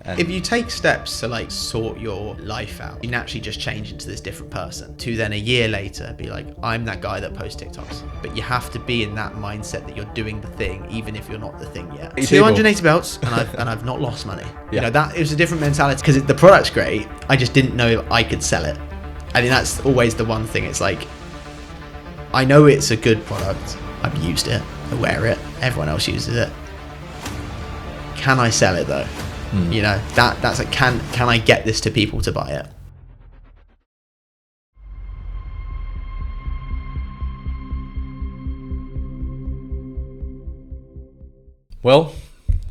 And if you take steps to like sort your life out, you naturally just change into this different person to then a year later be like, I'm that guy that posts TikToks. But you have to be in that mindset that you're doing the thing, even if you're not the thing yet. 280 belts and I've not lost money. Yeah. You know, that is a different mentality because the product's great. I just didn't know if I could sell it. I think that's always the one thing. It's like, I know it's a good product. I've used it. I wear it. Everyone else uses it. Can I sell it though? You know, that's like, can I get this to people to buy it? Well,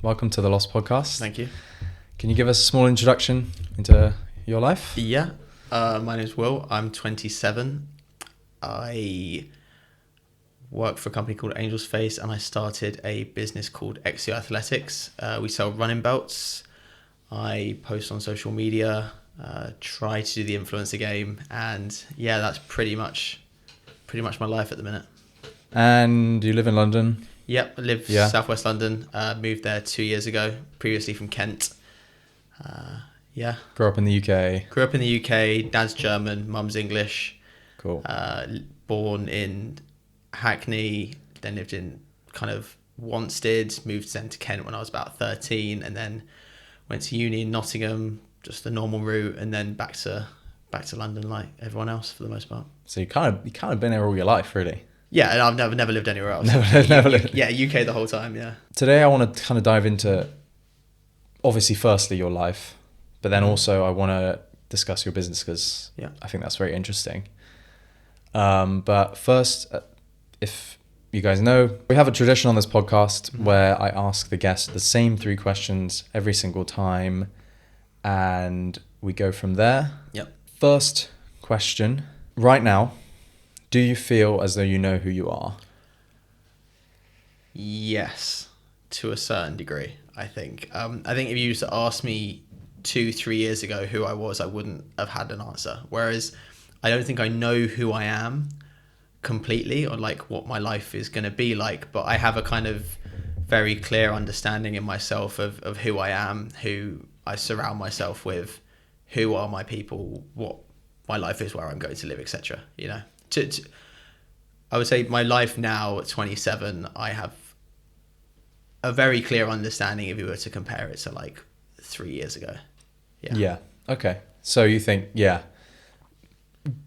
welcome to the Lost Podcast. Thank you. Can you give us a small introduction into your life? Yeah. My name's Will. I'm 27. I work for a company called Angel's Face, and I started a business called Exeo Athletics. We sell running belts. I post on social media, try to do the influencer game, and yeah, that's pretty much my life at the minute. And you live in London? Yep, I live Southwest London. Moved there 2 years ago, previously from Kent. Grew up in the UK? Grew up in the UK, dad's German, mum's English. Cool. Born in Hackney, then lived in kind of Wanstead, moved then to Kent when I was about 13, and then went to uni in Nottingham, just the normal route, and then back to London like everyone else for the most part. So you kind of been there all your life, really. Yeah, and I've never lived anywhere else. Never lived. Yeah, UK the whole time. Yeah. Today I want to kind of dive into, obviously, firstly your life, but then also I want to discuss your business because I think that's very interesting. But first, if you guys know, we have a tradition on this podcast where I ask the guests the same 3 questions every single time, and we go from there. Yep. First question. Right now, do you feel as though you know who you are? Yes, to a certain degree, I think. I think if you used to ask me 2-3 years ago who I was, I wouldn't have had an answer. Whereas I don't think I know who I am completely, or like what my life is going to be like, but I have a kind of very clear understanding in myself of who I am, who I surround myself with, who are my people, what my life is, where I'm going to live, etc. You know, I would say my life now at 27, I have a very clear understanding if you were to compare it to like 3 years ago. Yeah. Okay. So you think,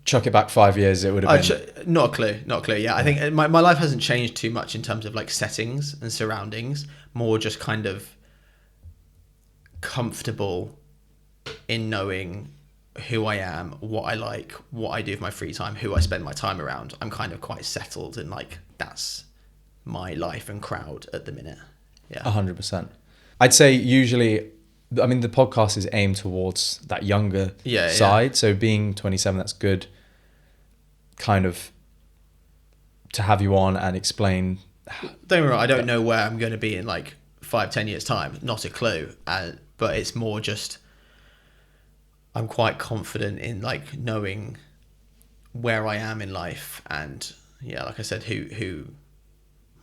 chuck it back 5 years, it would have been... Not a clue. Yeah, I think my life hasn't changed too much in terms of like settings and surroundings, more just kind of comfortable in knowing who I am, what I like, what I do with my free time, who I spend my time around. I'm kind of quite settled in like, that's my life and crowd at the minute. Yeah. 100%. I'd say usually... I mean, the podcast is aimed towards that younger side. So being 27, that's good kind of to have you on and explain. Don't get me wrong, I don't know where I'm going to be in like 5-10 years time. Not a clue. But it's more just, I'm quite confident in like knowing where I am in life. And like I said, who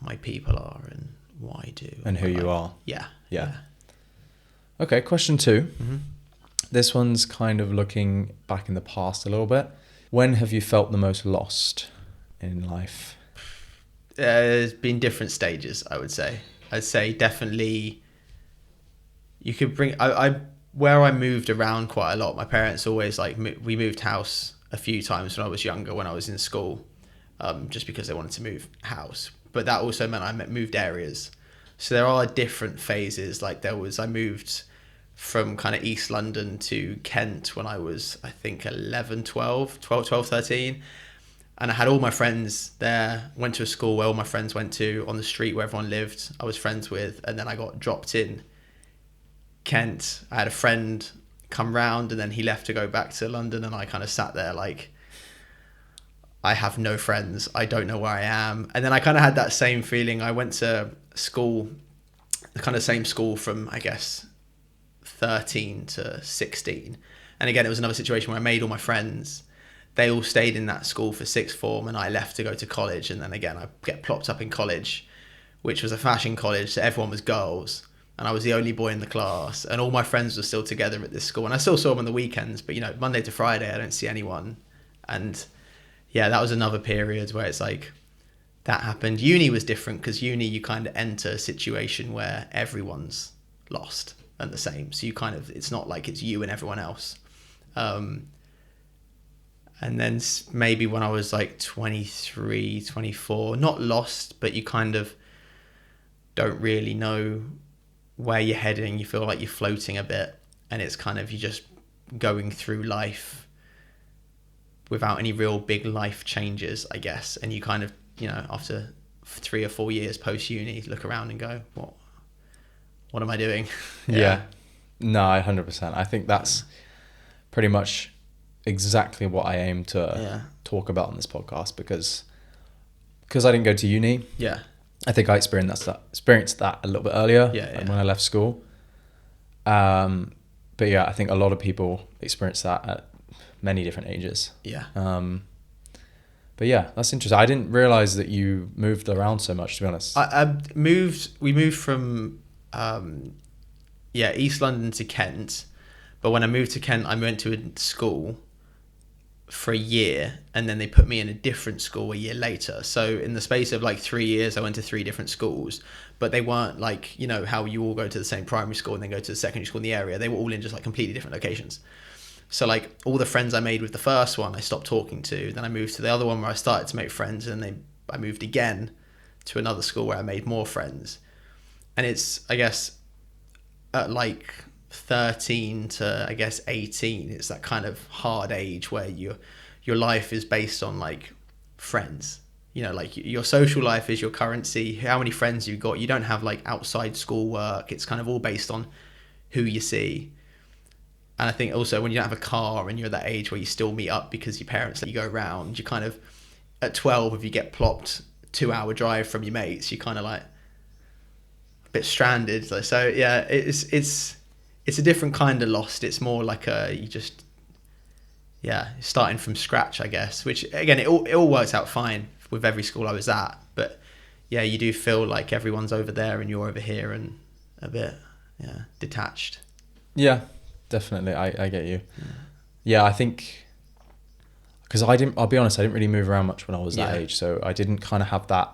my people are and what I do. And who you are. Yeah. Okay, question 2. Mm-hmm. This one's kind of looking back in the past a little bit. When have you felt the most lost in life? There's been different stages, I would say. I'd say definitely you could bring... where I moved around quite a lot, my parents always like... We moved house a few times when I was younger, when I was in school, just because they wanted to move house. But that also meant I moved areas. So there are different phases. Like I moved from kind of East London to Kent when I was, I think, 12, 13. And I had all my friends there, went to a school where all my friends went to, on the street where everyone lived, I was friends with. And then I got dropped in Kent. I had a friend come round and then he left to go back to London. And I kind of sat there like, I have no friends. I don't know where I am. And then I kind of had that same feeling. I went to school, the kind of same school from, I guess, 13 to 16. And again, it was another situation where I made all my friends. They all stayed in that school for sixth form and I left to go to college. And then again, I get plopped up in college, which was a fashion college. So everyone was girls. and I was the only boy in the class, and all my friends were still together at this school, and I still saw them on the weekends, but Monday to Friday I don't see anyone. And yeah, that was another period where it's like that happened. Uni was different, because uni you kind of enter a situation where everyone's lost and the same, so you kind of, it's not like it's you and everyone else. And then maybe when I was like 23, 24, not lost, but you kind of don't really know where you're heading. You feel like you're floating a bit, and it's kind of, you're just going through life without any real big life changes, I guess. And you kind of, after 3 or 4 years post uni, look around and go, what am I doing? Yeah. No, 100%. I think that's pretty much exactly what I aim to talk about on this podcast, because I didn't go to uni. Yeah. I think I experienced that a little bit earlier when I left school. But yeah, I think a lot of people experience that at many different ages. Yeah. But yeah, that's interesting. I didn't realize that you moved around so much, to be honest. We moved from East London to Kent, but when I moved to Kent, I went to a school for a year, and then they put me in a different school a year later. So in the space of like 3 years, I went to 3 different schools, but they weren't like, how you all go to the same primary school and then go to the secondary school in the area. They were all in just like completely different locations. So like all the friends I made with the first one, I stopped talking to. Then I moved to the other one where I started to make friends, and then I moved again to another school where I made more friends. And it's, I guess, at like 13 to, I guess, 18, it's that kind of hard age where your life is based on like friends. Like your social life is your currency. How many friends you've got. You don't have like outside school work. It's kind of all based on who you see. And I think also when you don't have a car and you're at that age where you still meet up because your parents let you go around, you kind of, at 12, if you get plopped 2-hour drive from your mates, you kind of like a bit stranded. So yeah, it's a different kind of lost. It's more like starting from scratch, I guess, which again, it all works out fine with every school I was at. But yeah, you do feel like everyone's over there and you're over here, and a bit, detached. Yeah, definitely. I get you. Yeah, I think, because I'll be honest, I didn't really move around much when I was that age. So I didn't kind of have that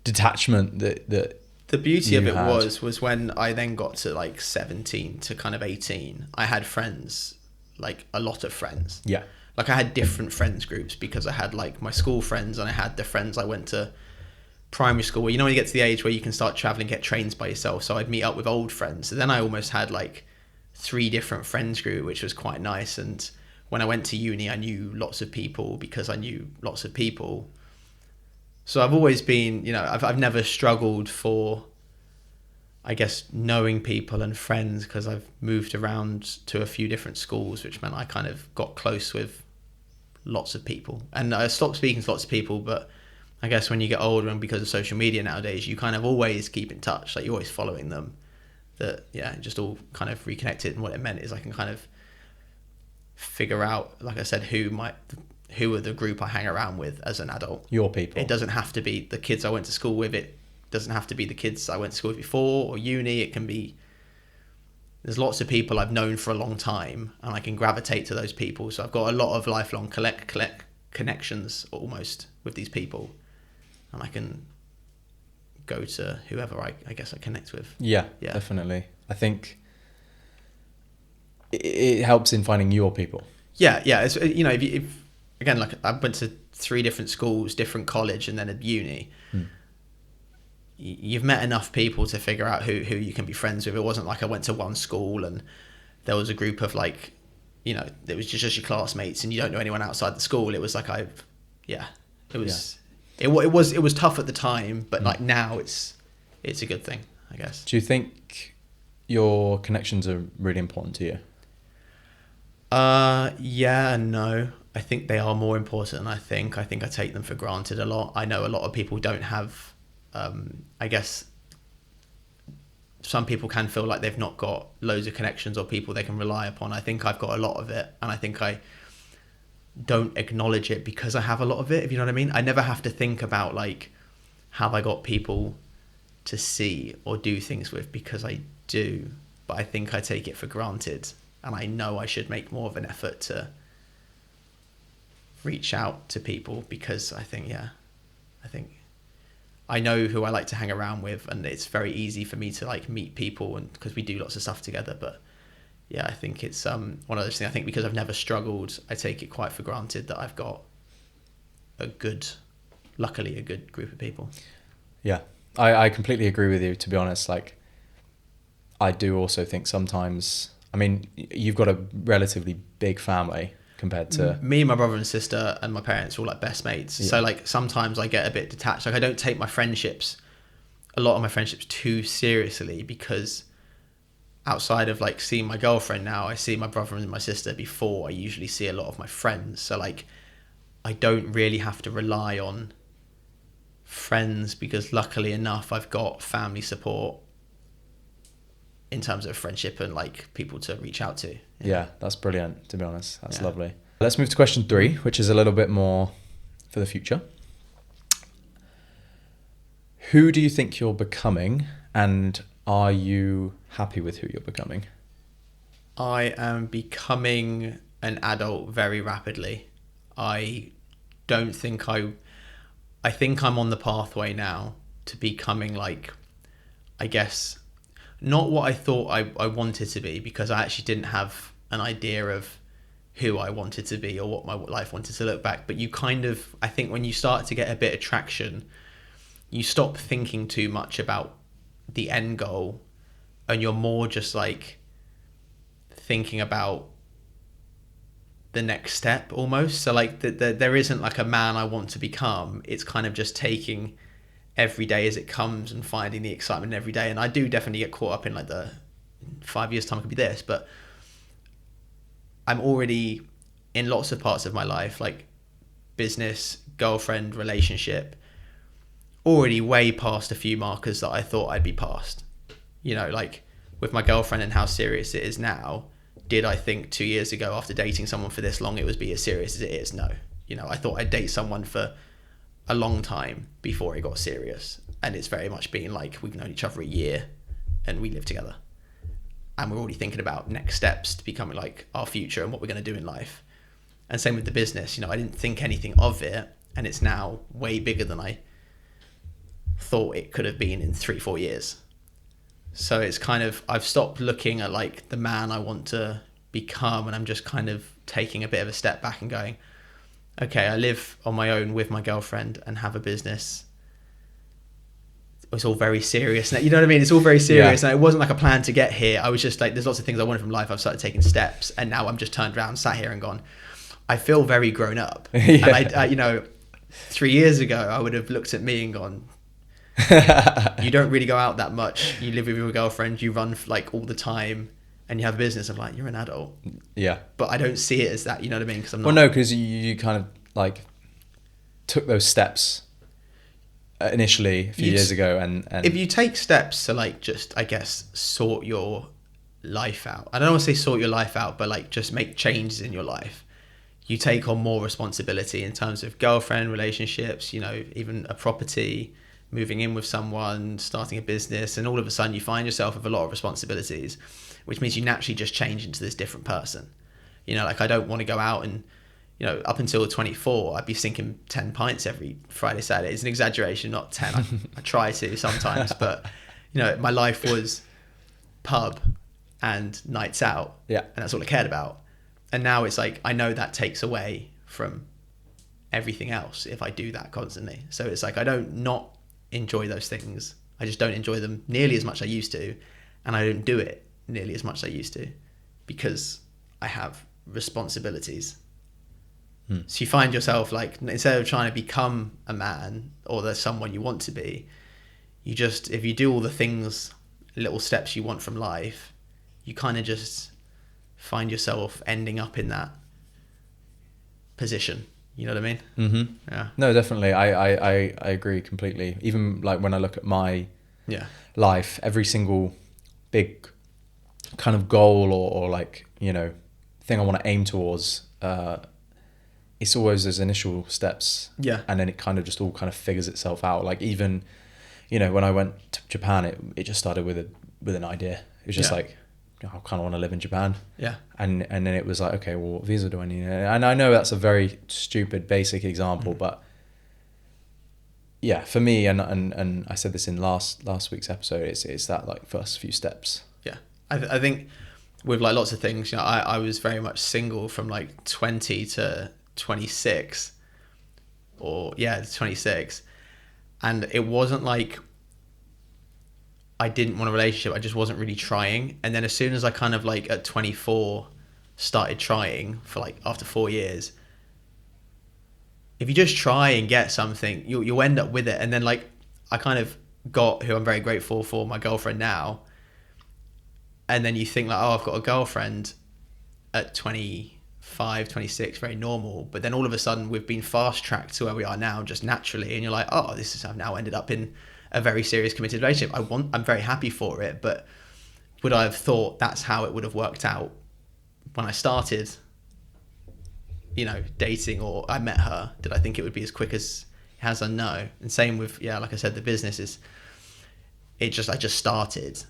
detachment that the beauty of it was when I then got to like 17 to kind of 18, I had friends, like a lot of friends. Yeah. Like I had different friends groups, because I had like my school friends, and I had the friends I went to primary school, where when you get to the age where you can start traveling, get trains by yourself. So I'd meet up with old friends. So then I almost had like 3 different friends group, which was quite nice. And when I went to uni, I knew lots of people because I knew lots of people. So I've always been, I've never struggled for, I guess, knowing people and friends, because I've moved around to a few different schools, which meant I kind of got close with lots of people. And I stopped speaking to lots of people, but I guess when you get older, and because of social media nowadays, you kind of always keep in touch. Like you're always following them. Just all kind of reconnected. And what it meant is I can kind of figure out, like I said, who are the group I hang around with as an adult. Your people. It doesn't have to be the kids I went to school with. It doesn't have to be the kids I went to school with before or uni. It can be, there's lots of people I've known for a long time, and I can gravitate to those people. So I've got a lot of lifelong connections almost with these people, and I can go to whoever I guess I connect with. Yeah, definitely. I think it helps in finding your people. Yeah. It's, if again, like I went to 3 different schools, different college, and then at uni. You've met enough people to figure out who you can be friends with. It wasn't like I went to one school and there was a group of like, it was just your classmates and you don't know anyone outside the school. It was like it was tough at the time, but like now it's a good thing, I guess. Do you think your connections are really important to you? Yeah and no. I think they are more important than I think. I think I take them for granted a lot. I know a lot of people don't have, I guess some people can feel like they've not got loads of connections or people they can rely upon. I think I've got a lot of it, and I think I don't acknowledge it because I have a lot of it, if you know what I mean. I never have to think about like, have I got people to see or do things with, because I do, but I think I take it for granted, and I know I should make more of an effort to reach out to people, because I think I know who I like to hang around with, and it's very easy for me to like meet people, and because we do lots of stuff together. But yeah, I think it's one of those things. I think because I've never struggled, I take it quite for granted that I've got luckily a good group of people. Yeah, I completely agree with you, to be honest. Like, I do also think sometimes, I mean, you've got a relatively big family compared to... Me, my brother and sister and my parents are all like best mates. Yeah. So like sometimes I get a bit detached. Like I don't take a lot of my friendships too seriously, because outside of like seeing my girlfriend now, I see my brother and my sister before I usually see a lot of my friends. So like I don't really have to rely on friends, because luckily enough I've got family support in terms of friendship and like people to reach out to. Yeah, that's brilliant, to be honest. That's lovely. Let's move to question 3, which is a little bit more for the future. Who do you think you're becoming, and are you happy with who you're becoming? I am becoming an adult very rapidly. I think I'm on the pathway now to becoming like, I guess, not what I thought I wanted to be, because I actually didn't have an idea of who I wanted to be or what my life wanted to look back. But you kind of, I think when you start to get a bit of traction, you stop thinking too much about the end goal, and you're more just like thinking about the next step almost. So like there isn't like a man I want to become. It's kind of just taking every day as it comes and finding the excitement every day. And I do definitely get caught up in like the 5 years time could be this, but I'm already in lots of parts of my life, like business, girlfriend, relationship, already way past a few markers that I thought I'd be past. You know, like with my girlfriend and how serious it is now, did I think 2 years ago after dating someone for this long it would be as serious as it is? No. You know, I thought I'd date someone for a long time before it got serious, and it's very much been like we've known each other a year and we live together, and we're already thinking about next steps to becoming like our future and what we're going to do in life. And same with the business. You know, I didn't think anything of it, and it's now way bigger than I thought it could have been in 3-4 years. So it's kind of, I've stopped looking at like the man I want to become, and I'm just kind of taking a bit of a step back and going, okay, I live on my own with my girlfriend and have a business. It's all very serious now. You know what I mean? It's all very serious. Yeah. And it wasn't like a plan to get here. I was just like, there's lots of things I wanted from life. I've started taking steps, and now I'm just turned around, sat here and gone, I feel very grown up. Yeah. And I, you know, 3 years ago, I would have looked at me and gone, you don't really go out that much. You live with your girlfriend, you run like all the time, and you have a business. I'm like, you're an adult. Yeah. But I don't see it as that, you know what I mean? Because I'm not. Well, no, because you kind of like took those steps initially a few years ago, and if you take steps to like just, I guess, sort your life out. I don't want to say sort your life out, but like just make changes in your life. You take on more responsibility in terms of girlfriend, relationships, you know, even a property, moving in with someone, starting a business, and all of a sudden you find yourself with a lot of responsibilities, which means you naturally just change into this different person. You know, like I don't want to go out and, you know, up until 24, I'd be sinking 10 pints every Friday, Saturday. It's an exaggeration, not 10. I try to sometimes, but, you know, my life was pub and nights out. Yeah. And that's all I cared about. And now it's like, I know that takes away from everything else if I do that constantly. So it's like, I don't not enjoy those things. I just don't enjoy them nearly as much as I used to. And I don't do it nearly as much as I used to because I have responsibilities. So you find yourself like, instead of trying to become a man or there's someone you want to be, you just, if you do all the things, little steps you want from life, you kind of just find yourself ending up in that position. You know what I mean? Mm-hmm. Yeah. No, definitely. I agree completely. Even like when I look at my life, every single big kind of goal or like, you know, thing I want to aim towards, it's always those initial steps. Yeah. And then it kind of just all kind of figures itself out. Like even, when I went to Japan, it just started with an idea. It was just like, I kind of want to live in Japan. Yeah. And then it was like, okay, well, what visa do I need? And I know that's a very stupid, basic example, but yeah, for me, and I said this in last week's episode, it's that like first few steps. Yeah. I think with like lots of things, I was very much single from like 20 to 26 26. And it wasn't like I didn't want a relationship. I just wasn't really trying. And then as soon as I kind of like at 24 started trying for like after 4 years, if you just try and get something, you'll end up with it. And then like I kind of got who I'm very grateful for, my girlfriend now. And then you think like, oh, I've got a girlfriend at 25, 26, very normal. But then all of a sudden we've been fast tracked to where we are now just naturally. And you're like, oh, I've now ended up in a very serious committed relationship. I'm very happy for it. But would I have thought that's how it would have worked out when I started, dating, or I met her? Did I think it would be as quick as it has? No. And same with, like I said, the business I just started.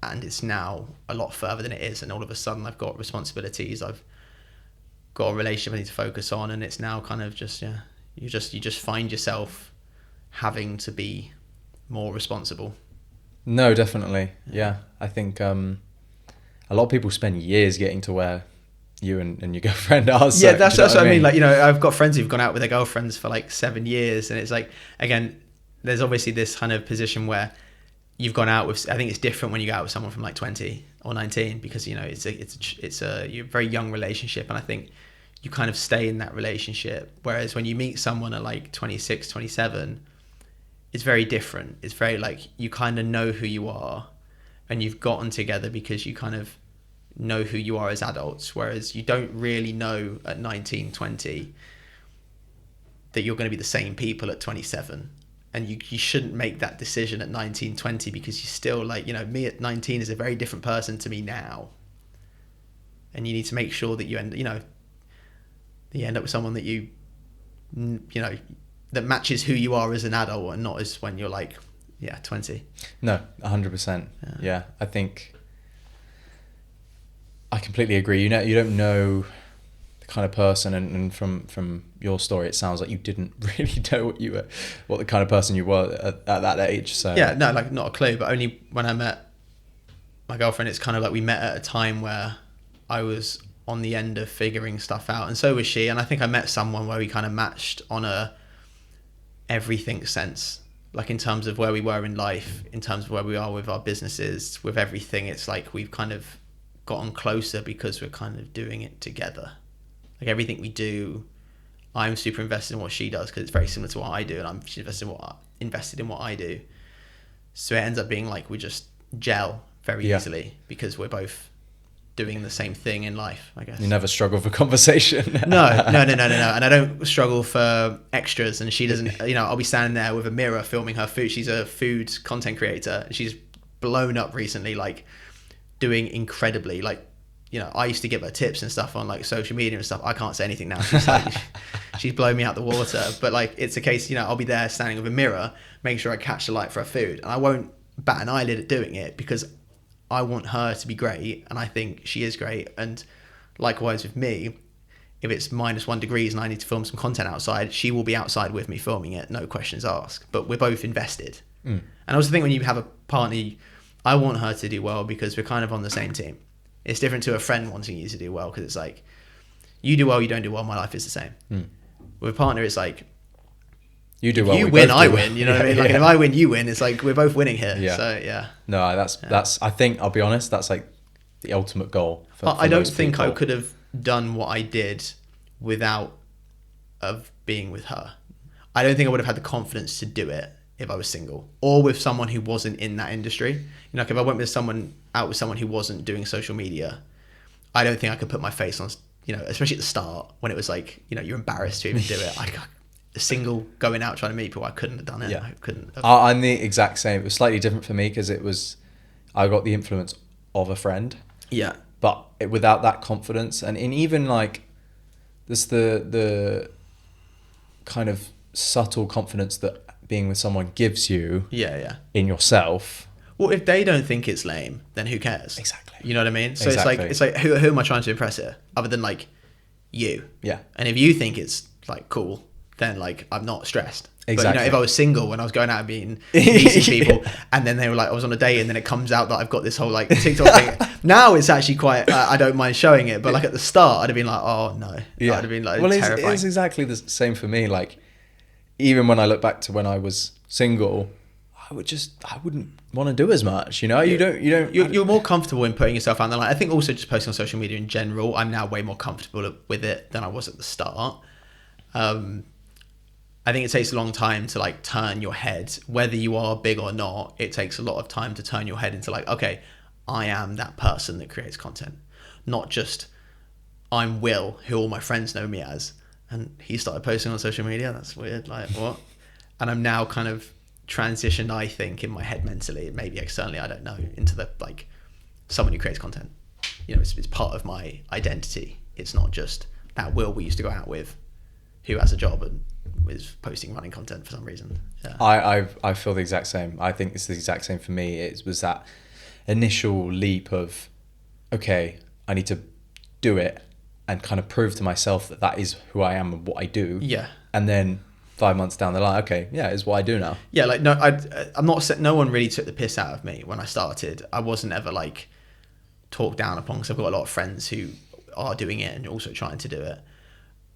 And it's now a lot further than it is. And all of a sudden I've got responsibilities. I've got a relationship I need to focus on. And it's now kind of just, you just find yourself having to be more responsible. No, definitely. Yeah. I think a lot of people spend years getting to where you and your girlfriend are. So, yeah, that's what I mean. Like, I've got friends who've gone out with their girlfriends for like 7 years. And it's like, again, there's obviously this kind of position where you've gone out with, I think it's different when you go out with someone from like 20 or 19 because, it's a very young relationship. And I think you kind of stay in that relationship. Whereas when you meet someone at like 26, 27, it's very different. It's very like, you kind of know who you are and you've gotten together because you kind of know who you are as adults. Whereas you don't really know at 19, 20 that you're going to be the same people at 27. And you shouldn't make that decision at 19, 20 because you still like, me at 19 is a very different person to me now. And you need to make sure that you end up with someone that that matches who you are as an adult and not as when you're like, 20. No, 100%. Yeah. I think I completely agree. You don't know the kind of person, and from your story, it sounds like you didn't really know what the kind of person you were at that age. So no, like not a clue. But only when I met my girlfriend, it's kind of like we met at a time where I was on the end of figuring stuff out, and so was she. And I think I met someone where we kind of matched on a everything sense, like in terms of where we were in life, in terms of where we are with our businesses, with everything. It's like we've kind of gotten closer because we're kind of doing it together. Like everything we do, I'm super invested in what she does because it's very similar to what I do, and she's invested in what I do. So it ends up being like we just gel very easily because we're both doing the same thing in life, I guess. You never struggle for conversation. No. And I don't struggle for extras, and she doesn't, I'll be standing there with a mirror filming her food. She's a food content creator, and she's blown up recently, like doing incredibly, like, I used to give her tips and stuff on like social media and stuff. I can't say anything now. She's like, she's blown me out the water. But like, it's a case, I'll be there standing with a mirror, making sure I catch the light for her food. And I won't bat an eyelid at doing it because I want her to be great. And I think she is great. And likewise with me, if it's -1 degrees and I need to film some content outside, she will be outside with me filming it. No questions asked. But we're both invested. And I also think when you have a partner, I want her to do well because we're kind of on the same team. It's different to a friend wanting you to do well because it's like, you do well, you don't do well, my life is the same. With a partner, it's like, you do well, you win, I win. You know what I mean? Like, if I win, you win. It's like we're both winning here. Yeah. So yeah. No, that's. I think I'll be honest. That's like the ultimate goal. For I don't most think people. I could have done what I did without of being with her. I don't think I would have had the confidence to do it if I was single or with someone who wasn't in that industry. Like if I went out with someone who wasn't doing social media, I don't think I could put my face on, especially at the start when it was like, you're embarrassed to even do it. Single going out trying to meet people, I couldn't have done it. Yeah. I couldn't have. I'm the exact same. It was slightly different for me because I got the influence of a friend. Yeah. But without that confidence and even like this the kind of subtle confidence that being with someone gives you Yeah. in yourself. Well, if they don't think it's lame, then who cares? Exactly. You know what I mean? So Exactly. it's like who am I trying to impress here other than like you? Yeah. And if you think it's like cool, then like I'm not stressed. Exactly. But you know, if I was single when I was going out and meeting people, and then they were like, I was on a date, and then it comes out that I've got this whole like TikTok thing. Now it's actually quite. I don't mind showing it, but like at the start, I'd have been like, oh no. Yeah. I'd have been like, well, terrifying. it's exactly the same for me. Like, even when I look back to when I was single, I wouldn't want to do as much. You know, You're more comfortable in putting yourself out there. Like, I think also just posting on social media in general, I'm now way more comfortable with it than I was at the start. I think it takes a long time to like turn your head, whether you are big or not. It takes a lot of time to turn your head into like, okay, I am that person that creates content, not just I'm Will, who all my friends know me as, and he started posting on social media. That's weird. Like, what? And I'm now kind of transitioned, I think, in my head mentally, maybe externally, I don't know, into the like someone who creates content. You know, it's part of my identity. It's not just that Will we used to go out with, who has a job and is posting running content for some reason. Yeah. I feel the exact same. I think it's the exact same for me. It was that initial leap of, okay, I need to do it and kind of prove to myself that that is who I am and what I do. Yeah. And then 5 months down the line, okay, yeah, it's what I do now. Yeah, like no, I'm not. No one really took the piss out of me when I started. I wasn't ever like talked down upon because I've got a lot of friends who are doing it and also trying to do it.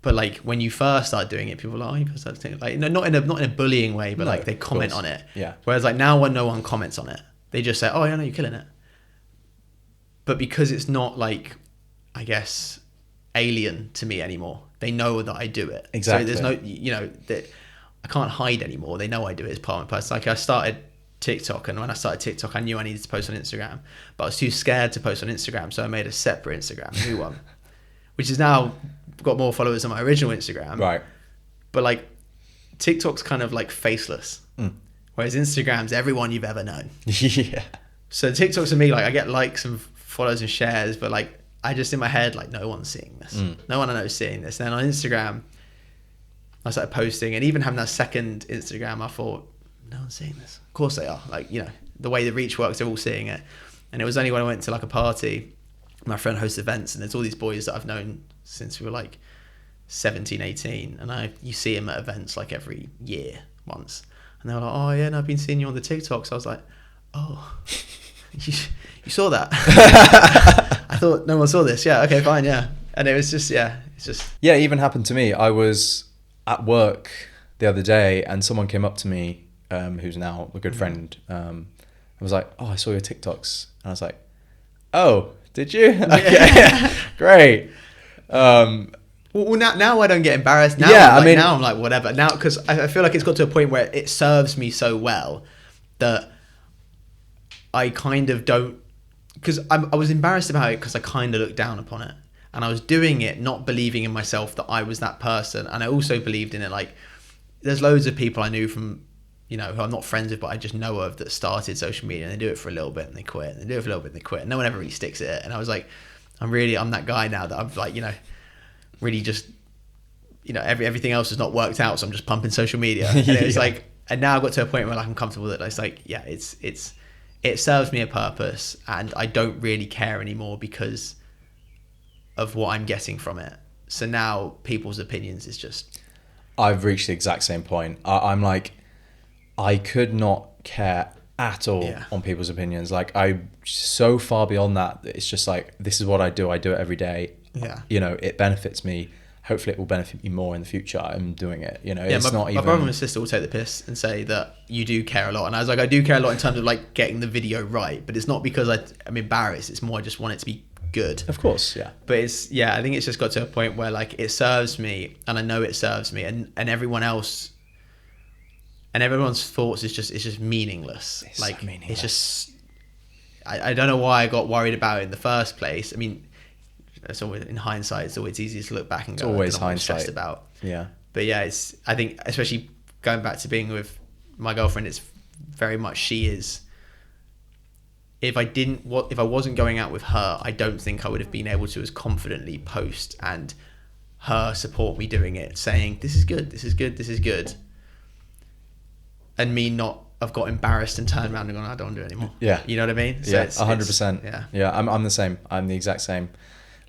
But like when you first start doing it, people are like, oh, you first started doing it. Like, no, not in a bullying way, but like they comment on it. Yeah. Whereas like now when no one comments on it, they just say, oh, yeah, no, you're killing it. But because it's not like, I guess, alien to me anymore, they know that I do it. Exactly. So there's no, you know, that I can't hide anymore. They know I do it as part of my person. Like I started TikTok, and when I started TikTok, I knew I needed to post on Instagram, but I was too scared to post on Instagram, so I made a separate Instagram, a new one, which has now got more followers than my original Instagram. Right. But like TikTok's kind of like faceless, whereas Instagram's everyone you've ever known. Yeah. So TikTok to me, like I get likes and follows and shares, but like I just in my head, like no one's seeing this. No one I know is seeing this. Then on Instagram, I started posting, and even having that second Instagram, I thought, no one's seeing this. Of course they are. Like, you know, the way the reach works, they're all seeing it. And it was only when I went to like a party, my friend hosts events, and there's all these boys that I've known since we were like 17, 18. And you see them at events like every year once. And they were like, oh yeah, no, I've been seeing you on the TikTok. So I was like, oh, you saw that? I thought no one saw this. Yeah, okay, fine, yeah. And it was just, yeah, it's just... Yeah, it even happened to me. I was at work the other day and someone came up to me, who's now a good friend. I was like, oh, I saw your TikToks. And I was like, oh, did you? Okay, great. Well, now I don't get embarrassed. Now, yeah, now I'm like, whatever. Now, because I feel like it's got to a point where it serves me so well that I kind of don't... Because I was embarrassed about it because I kind of looked down upon it. And I was doing it not believing in myself that I was that person. And I also believed in it. Like, there's loads of people I knew from, you know, who I'm not friends with, but I just know of, that started social media and they do it for a little bit and they quit. And they do it for a little bit and they quit. And no one ever really sticks at it. And I was like, I'm that guy now that I'm like, you know, really just, you know, everything else has not worked out. So I'm just pumping social media. And it was like, and now I got to a point where like I'm comfortable that it's like, yeah, it serves me a purpose and I don't really care anymore because of what I'm getting from it. So now people's opinions is just... I've reached the exact same point. I'm like, I could not care at all on people's opinions. Like I'm so far beyond that. It's just like, this is what I do. I do it every day. Yeah. You know, it benefits me. Hopefully it will benefit me more in the future. I'm doing it, you know, yeah, it's not even... My brother and my sister will take the piss and say that you do care a lot. And I was like, I do care a lot in terms of like getting the video right, but it's not because I'm embarrassed. It's more, I just want it to be good. Of course, yeah. But it's, yeah, I think it's just got to a point where like it serves me and I know it serves me and everyone else and everyone's thoughts is just meaningless. It's like, so meaningless. It's just, I don't know why I got worried about it in the first place. I mean, it's always, in hindsight, it's always easy to look back and go, it's always hindsight. Stressed about. Yeah. But yeah, I think especially going back to being with my girlfriend, it's very much she is. If I wasn't going out with her, I don't think I would have been able to as confidently post and her support me doing it, saying this is good, this is good, this is good. and me not have got embarrassed and turned around and gone, I don't want to do it anymore. Yeah. You know what I mean? So yeah, 100%. Yeah, I'm the same. I'm the exact same.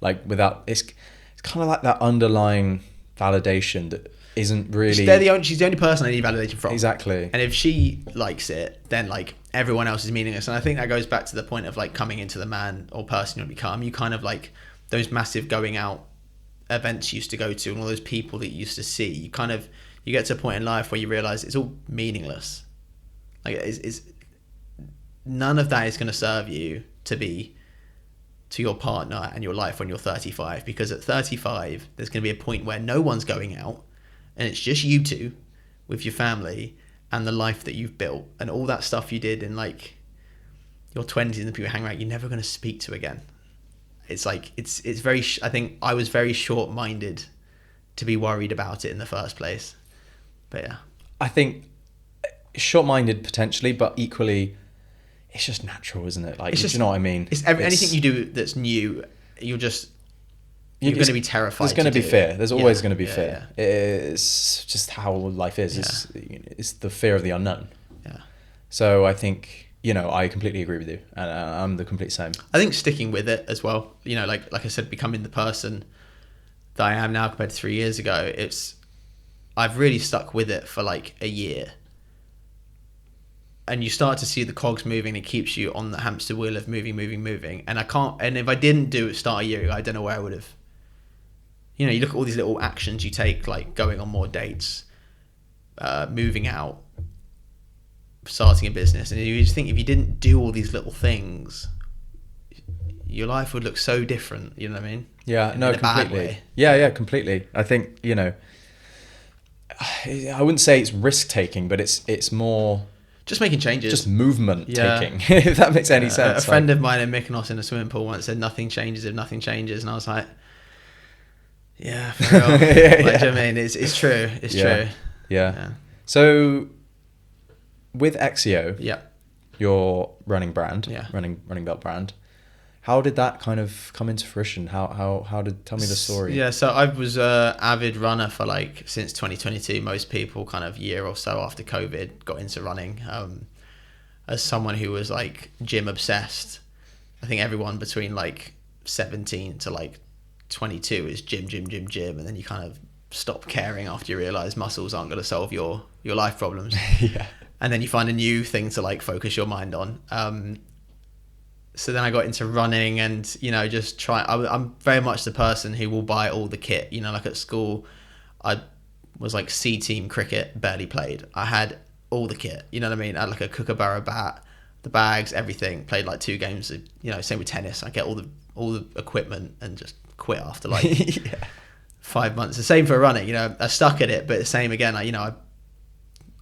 Like without, it's kind of like that underlying validation that isn't really. She's the only person I need validation from. Exactly. And if she likes it, then like everyone else is meaningless. And I think that goes back to the point of like coming into the man or person you become. You kind of like those massive going out events you used to go to and all those people that you used to see. You get to a point in life where you realize it's all meaningless. Like it's none of that is going to serve you to your partner and your life when you're 35, because at 35 there's going to be a point where no one's going out and it's just you two with your family and the life that you've built and all that stuff you did in like your 20s and the people hang around, you're never going to speak to again. It's like it's very I think I was very short-minded to be worried about it in the first place. But yeah, I think short-minded potentially, but equally it's just natural, isn't it? Like, do you know what I mean? Anything you do that's new, you're going to be terrified. There's going to be fear. There's always going to be fear. Yeah. It's just how life is. Yeah. It's the fear of the unknown. Yeah. So I think, I completely agree with you, and I'm the complete same. I think sticking with it as well. Like I said, becoming the person that I am now compared to 3 years ago. I've really stuck with it for like a year. And you start to see the cogs moving. It keeps you on the hamster wheel of moving. And if I didn't do it start a year ago, I don't know where I would have. You look at all these little actions you take, like going on more dates, moving out, starting a business. And you just think if you didn't do all these little things, your life would look so different. You know what I mean? Yeah, in a completely. Bad way. Yeah, completely. I think, I wouldn't say it's risk taking, but it's more just making changes, just movement taking. If that makes any sense. A friend of mine in Mykonos in a swimming pool once said, "Nothing changes if nothing changes," and I was like, "Yeah, for real." Do you know what I mean? It's true. It's true. Yeah. So with Exeo, yeah, your running brand, yeah, running belt brand. How did that kind of come into fruition? Tell me the story. Yeah, so I was a avid runner for like since 2022. Most people kind of year or so after COVID got into running. As someone who was like gym obsessed, I think everyone between like 17 to like 22 is gym, and then you kind of stop caring after you realize muscles aren't going to solve your life problems. Yeah. And then you find a new thing to like focus your mind on. So then I got into running and, just try. I'm very much the person who will buy all the kit. Like at school, I was like C team cricket, barely played. I had all the kit, you know what I mean? I had like a kookaburra bat, the bags, everything. Played like 2 games, same with tennis. I get all the equipment and just quit after like 5 months. The same for running, I stuck at it, but the same again, I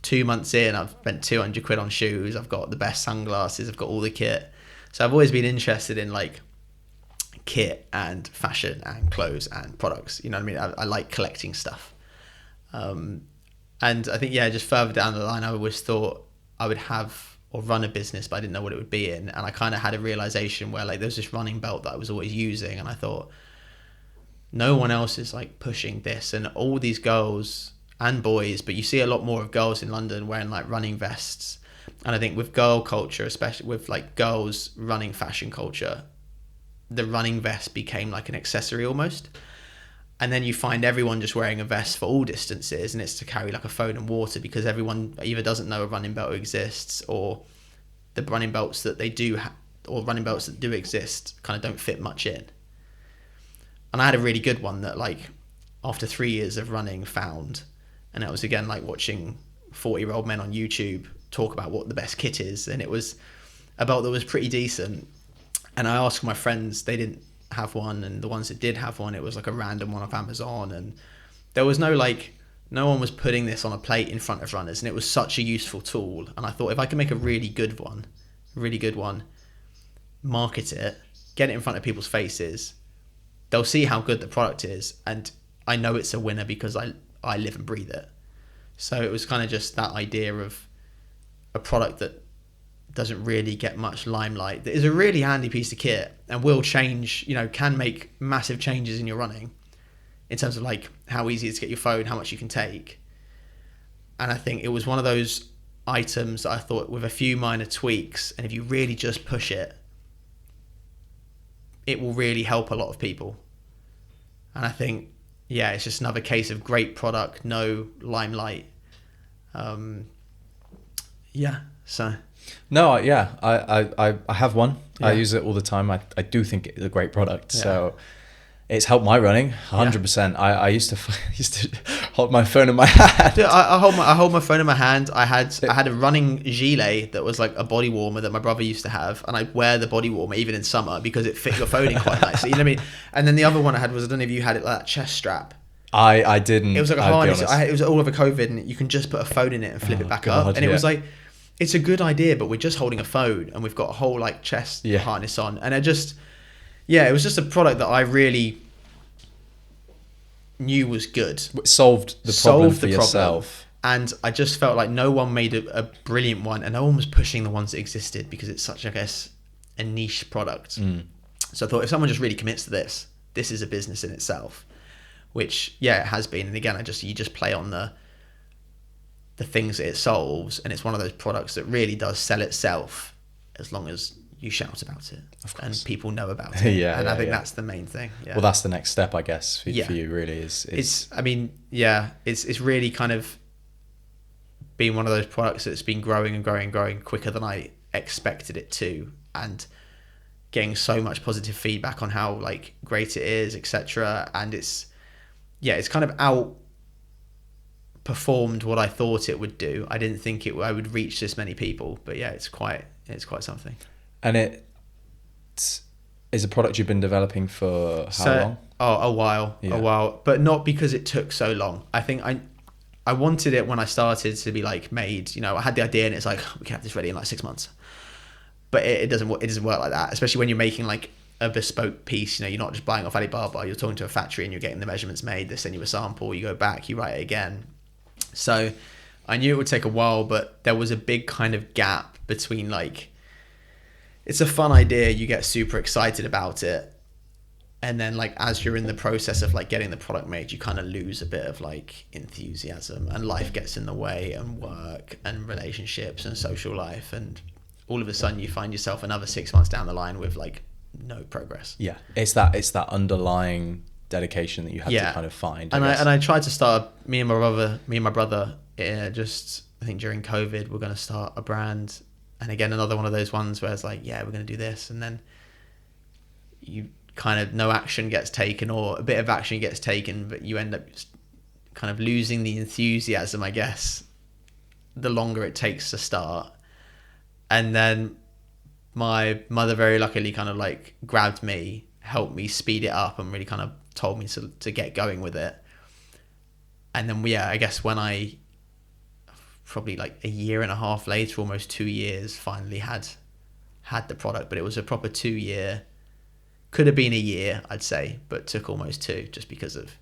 2 months in, I've spent 200 quid on shoes. I've got the best sunglasses. I've got all the kit. So I've always been interested in like kit and fashion and clothes and products. You know what I mean? I like collecting stuff. And I think, just further down the line, I always thought I would have or run a business, but I didn't know what it would be in. And I kind of had a realization where like there's this running belt that I was always using. And I thought, no one else is like pushing this. And all these girls and boys, but you see a lot more of girls in London wearing like running vests. And I think with girl culture, especially with like girls running fashion culture, the running vest became like an accessory almost. And then you find everyone just wearing a vest for all distances, and it's to carry like a phone and water because everyone either doesn't know a running belt exists, or the running belts that they do or running belts that do exist kind of don't fit much in. And I had a really good one that like after 3 years of running found, and it was again like watching 40-year-old men on YouTube talk about what the best kit is, and it was a belt that was pretty decent. And I asked my friends, they didn't have one, and the ones that did have one, it was like a random one off Amazon, and there was no one was putting this on a plate in front of runners, and it was such a useful tool. And I thought if I can make a really good one, market it, get it in front of people's faces, they'll see how good the product is, and I know it's a winner because I live and breathe it. So it was kind of just that idea of a product that doesn't really get much limelight, that is a really handy piece of kit and will change, can make massive changes in your running in terms of like how easy it is to get your phone, how much you can take. And I think it was one of those items that I thought with a few minor tweaks, and if you really just push it, it will really help a lot of people. And I think, yeah, it's just another case of great product, no limelight. Yeah, so. No, yeah, I have one. Yeah. I use it all the time. I do think it's a great product. Yeah. So it's helped my running 100%. Yeah. I used to hold my phone in my hand. Dude, I hold my phone in my hand. I had a running gilet that was like a body warmer that my brother used to have, and I'd wear the body warmer even in summer because it fit your phone in quite nicely. You know what I mean? And then the other one I had was, I don't know if you had it, like that chest strap. I didn't. It was like a harness. It was all over COVID, and you can just put a phone in it and flip it back up. And it was like, it's a good idea, but we're just holding a phone and we've got a whole like chest harness on. And it was just a product that I really knew was good. Solved the problem for yourself. And I just felt like no one made a brilliant one, and no one was pushing the ones that existed because it's such, I guess, a niche product. So I thought if someone just really commits to this is a business in itself, which, yeah, it has been. And again, you just play on the things that it solves, and it's one of those products that really does sell itself as long as you shout about it and people know about it. I think that's the main thing. Well, that's the next step, I guess, for you really is. It's really kind of been one of those products that's been growing and growing and growing quicker than I expected it to, and getting so much positive feedback on how like great it is, etc. And it's kind of outperformed what I thought it would do. I didn't think I would reach this many people, but yeah, it's quite something. And it is a product you've been developing for how long? A while, but not because it took so long. I think I wanted it when I started to be like made. You know, I had the idea, and it's like we can have this ready in like 6 months. But it doesn't work like that, especially when you're making like a bespoke piece. You know, you're not just buying off Alibaba. You're talking to a factory and you're getting the measurements made. They send you a sample. You go back, you write it again. So I knew it would take a while, but there was a big kind of gap between like, it's a fun idea, you get super excited about it, and then like as you're in the process of like getting the product made, you kind of lose a bit of like enthusiasm, and life gets in the way, and work and relationships and social life, and all of a sudden you find yourself another 6 months down the line with like no progress. Yeah, it's that underlying dedication that you have to kind of find. And I tried to start, me and my brother, just I think during COVID, we're going to start a brand. And again, another one of those ones where it's like, yeah, we're going to do this, and then you kind of, no action gets taken, or a bit of action gets taken, but you end up just kind of losing the enthusiasm, I guess, the longer it takes to start. And then my mother very luckily kind of like grabbed me, helped me speed it up, and really kind of told me to get going with it. And then, I guess when I, probably like a year and a half later, almost 2 years, finally had the product. But it was a proper 2 year, could have been a year, I'd say, but took almost 2, just because of,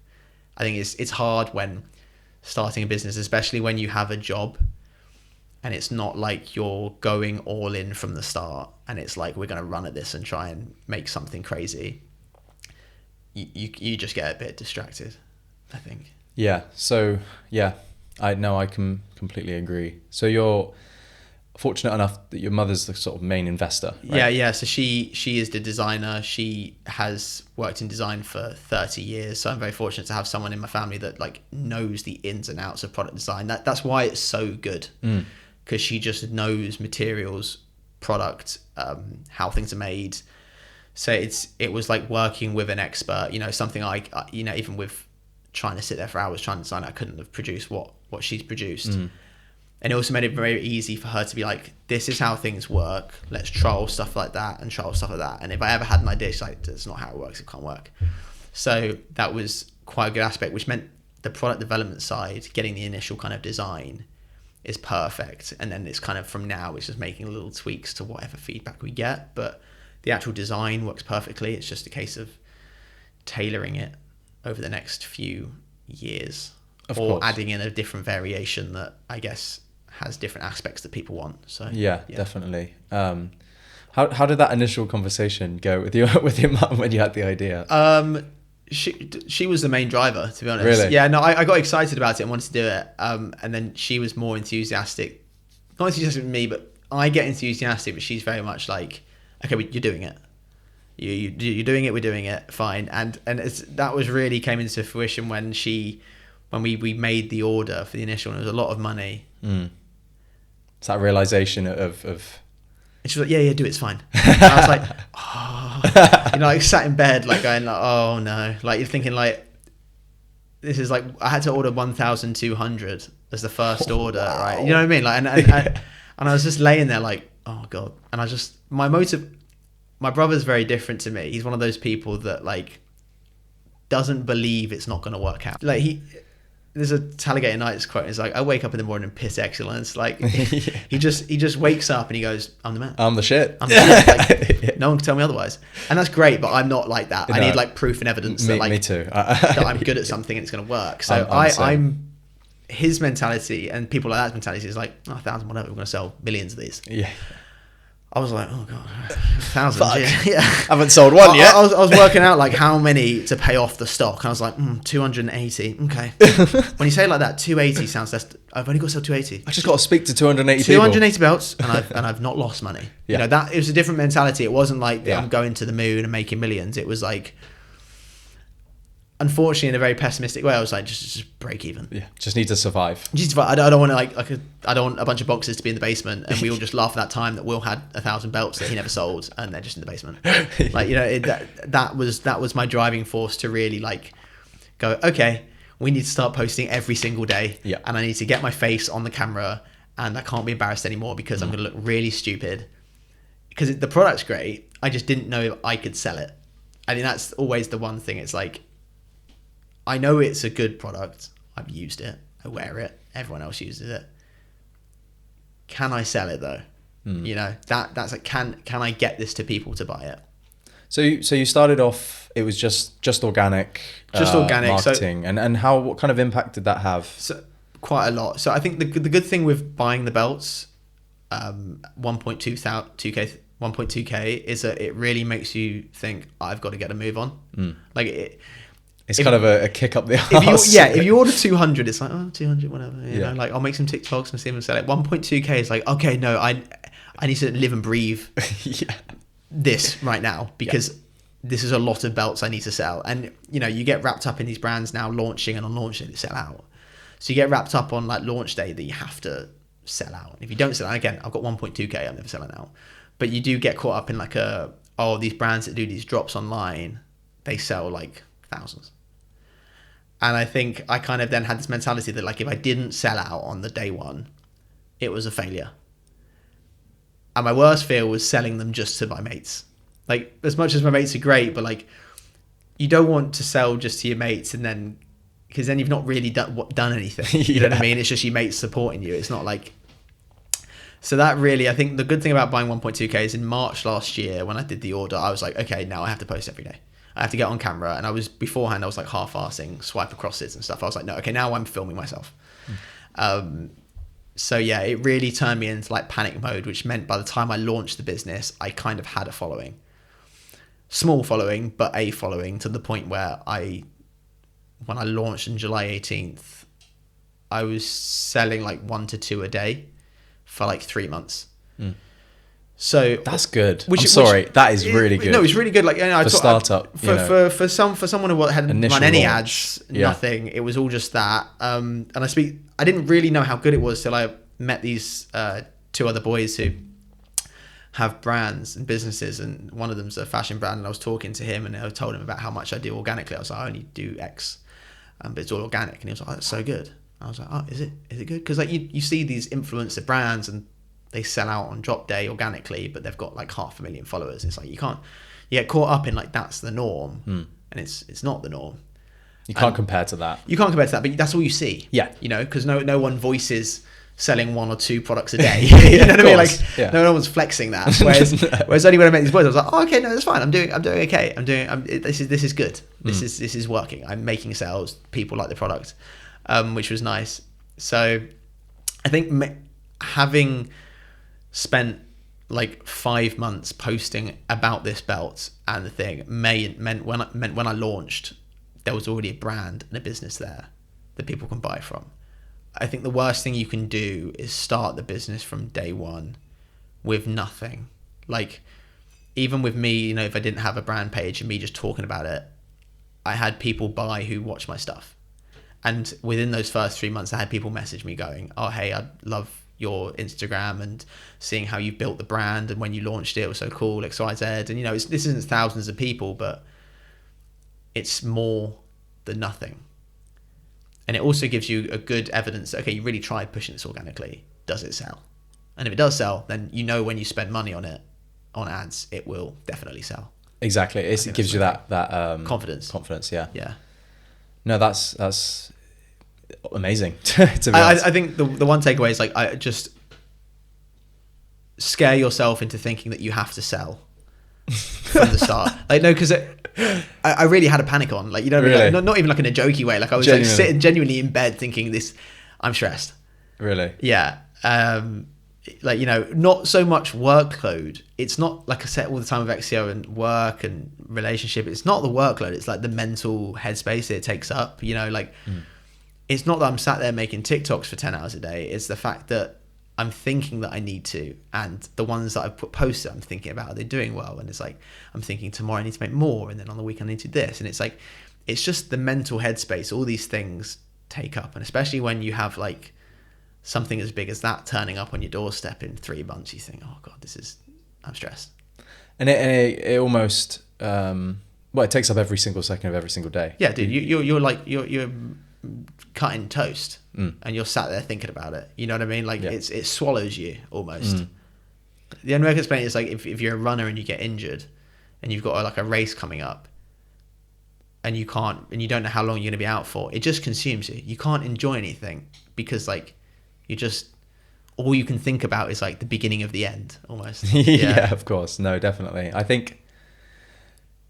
I think it's hard when starting a business, especially when you have a job and it's not like you're going all in from the start, and it's like, we're going to run at this and try and make something crazy. You just get a bit distracted, I think. Yeah. So I can completely agree. So you're fortunate enough that your mother's the sort of main investor, right? Yeah. So she is the designer. She has worked in design for 30 years. So I'm very fortunate to have someone in my family that like knows the ins and outs of product design. That's why it's so good, because she just knows materials, product, how things are made. So it was like working with an expert. You know, something even with trying to sit there for hours trying to design, I couldn't have produced what she's produced. And it also made it very easy for her to be like, this is how things work, let's trial stuff like that and trial stuff like that. And if I ever had an idea, she's like, that's not how it works, it can't work. So that was quite a good aspect, which meant the product development side, getting the initial kind of design, is perfect. And then it's kind of, from now, it's just making little tweaks to whatever feedback we get. But the actual design works perfectly. It's just a case of tailoring it over the next few years, of course, adding in a different variation that I guess has different aspects that people want. So yeah. Definitely. How did that initial conversation go with your mum when you had the idea? She was the main driver, to be honest. Really? Yeah, no, I got excited about it and wanted to do it. And then she was more enthusiastic, not enthusiastic with me, but I get enthusiastic, but she's very much like, okay, you're doing it. You're doing it. We're doing it. Fine. And that was really came into fruition when we made the order for the initial, and it was a lot of money. It's that realization of. And she was like, yeah, do it. It's fine. And I was like, oh, like sat in bed, like going, like, oh no, like you're thinking like, this is like, I had to order 1,200 as the first order, right? You know what I mean? Like, and I was just laying there like, oh God. And my brother's very different to me. He's one of those people that like doesn't believe it's not going to work out. Like there's a Talladega Nights quote. It's like, I wake up in the morning and piss excellence. Like he just wakes up and he goes, I'm the man. I'm the shit. I'm the shit. Like, no one can tell me otherwise. And that's great, but I'm not like that. I need like proof and evidence that like me too. that I'm good at something and it's going to work. So I'm his mentality and people like that mentality is like, 1,000, whatever, we're going to sell millions of these. Yeah. I was like, oh God, 1,000. Yeah. Haven't sold one yet. I was working out like how many to pay off the stock. And I was like, 280. Okay. When you say it like that, 280 sounds less. I've only got to sell 280. I just got to speak to 280 people. 280 belts, and I've not lost money. Yeah. That it was a different mentality. It wasn't like I'm going to the moon and making millions. It was like, unfortunately, in a very pessimistic way, I was like, just break even. Yeah, just need to survive. I don't want to I don't want a bunch of boxes to be in the basement, and we all just laugh at that time that Will had 1,000 belts that he never sold, and they're just in the basement. Like that was my driving force to really like go, okay, we need to start posting every single day, and I need to get my face on the camera, and I can't be embarrassed anymore because I'm going to look really stupid. Because the product's great, I just didn't know if I could sell it. I think that's always the one thing. It's like, I know it's a good product. I've used it. I wear it. Everyone else uses it. Can I sell it though? That's like, can I get this to people to buy it? So you started off. It was just organic. Organic marketing, and what kind of impact did that have? So quite a lot. So I think the good thing with buying the belts, 1.2k is that it really makes you think, I've got to get a move on. Like it. It's kind of a kick up the arse. If you order 200, it's like, 200, whatever. You know, like I'll make some TikToks and see them sell it. 1.2k is like, okay, no, I need to live and breathe this right now because this is a lot of belts I need to sell. And you get wrapped up in these brands now launching, and on launch day they sell out. So you get wrapped up on like launch day that you have to sell out. If you don't sell out, again, I've got 1.2k, I'm never selling out. But you do get caught up in like these brands that do these drops online, they sell like thousands. And I think I kind of then had this mentality that like if I didn't sell out on the day one, it was a failure. And my worst fear was selling them just to my mates. Like, as much as my mates are great, but like you don't want to sell just to your mates, and then because then you've not really done anything. You know what I mean? It's just your mates supporting you. It's not like. So that really, I think the good thing about buying 1.2k is in March last year when I did the order, I was like, okay, now I have to post every day. I have to get on camera. And I was like half-arsing, swipe acrosses and stuff. I was like, no, okay, now I'm filming myself. So yeah, it really turned me into like panic mode, which meant by the time I launched the business, I kind of had a following. Small following, but a following to the point where when I launched on July 18th, I was selling like 1 to 2 a day for like 3 months. So that's good. That is really good. No, it's really good. Like for startup, for someone who hadn't run any ads, Yeah. nothing. It was all just that. And I didn't really know how good it was till I met these 2 other boys who have brands and businesses, and one of them's a fashion brand. And I was talking to him, and I told him about how much I do organically. I was like, I only do X, but it's all organic. And he was like, oh, that's so good. I was like, oh, is it good? Because like you see these influencer brands and they sell out on drop day organically, but they've got like 500,000 followers. It's like you get caught up in like that's the norm, and it's not the norm. You can't compare to that. You can't compare to that, but that's all you see. Yeah, because no one voices selling 1 or 2 products a day. You know what I mean? Like no one's flexing that. Whereas only when I met these boys, I was like, oh, okay, no, that's fine. I'm doing okay. This is good. This is working. I'm making sales. People like the product, which was nice. So I think having spent like 5 months posting about this belt and the thing meant when I launched, there was already a brand and a business there that people can buy from, I think the worst thing you can do is start the business from day one with nothing. Like, even with me, you know, if I didn't have a brand page and me just talking about it, I had people buy who watch my stuff. And within those first 3 months, I had people message me going, oh, hey, I love your Instagram and seeing how you built the brand, and when you launched it was so cool, X, Y, Z. And, you know, this isn't thousands of people, but it's more than nothing. And it also gives you a good evidence that, okay, you really tried pushing this organically. Does it sell? And if it does sell, then you know when you spend money on it, on ads, it will definitely sell. Exactly. It gives you that confidence. Confidence, yeah. Yeah. No, that's amazing. To be honest. I think the one takeaway is like, I just scare yourself into thinking that you have to sell from the start. Like, no, because I really had a panic on, like, you know, Really? like, not even like in a jokey way. Like, I was Genuinely. like sitting genuinely in bed thinking this, I'm stressed. Really? Yeah. Like, you know, not so much workload. It's not, like I said all the time with Exeo and work and relationship, it's not the workload, it's like the mental headspace it takes up, you know, like it's not that I'm sat there making TikToks for 10 hours a day. It's the fact that I'm thinking that I need to, and the ones that I've put posted, I'm thinking about, are they doing well? And it's like, I'm thinking tomorrow I need to make more, and then on the weekend I need to do this. And it's like, it's just the mental headspace, all these things take up. And especially when you have like something as big as that turning up on your doorstep in 3 months, you think, oh God, I'm stressed. And it almost, it takes up every single second of every single day. Yeah, dude, you're cutting toast and you're sat there thinking about it. You know what I mean? Like, it swallows you almost. The only way I can explain it is like, if you're a runner and you get injured and you've got like a race coming up and you don't know how long you're going to be out for, it just consumes you. You can't enjoy anything because like, all you can think about is like the beginning of the end almost. Yeah, of course. No, definitely. I think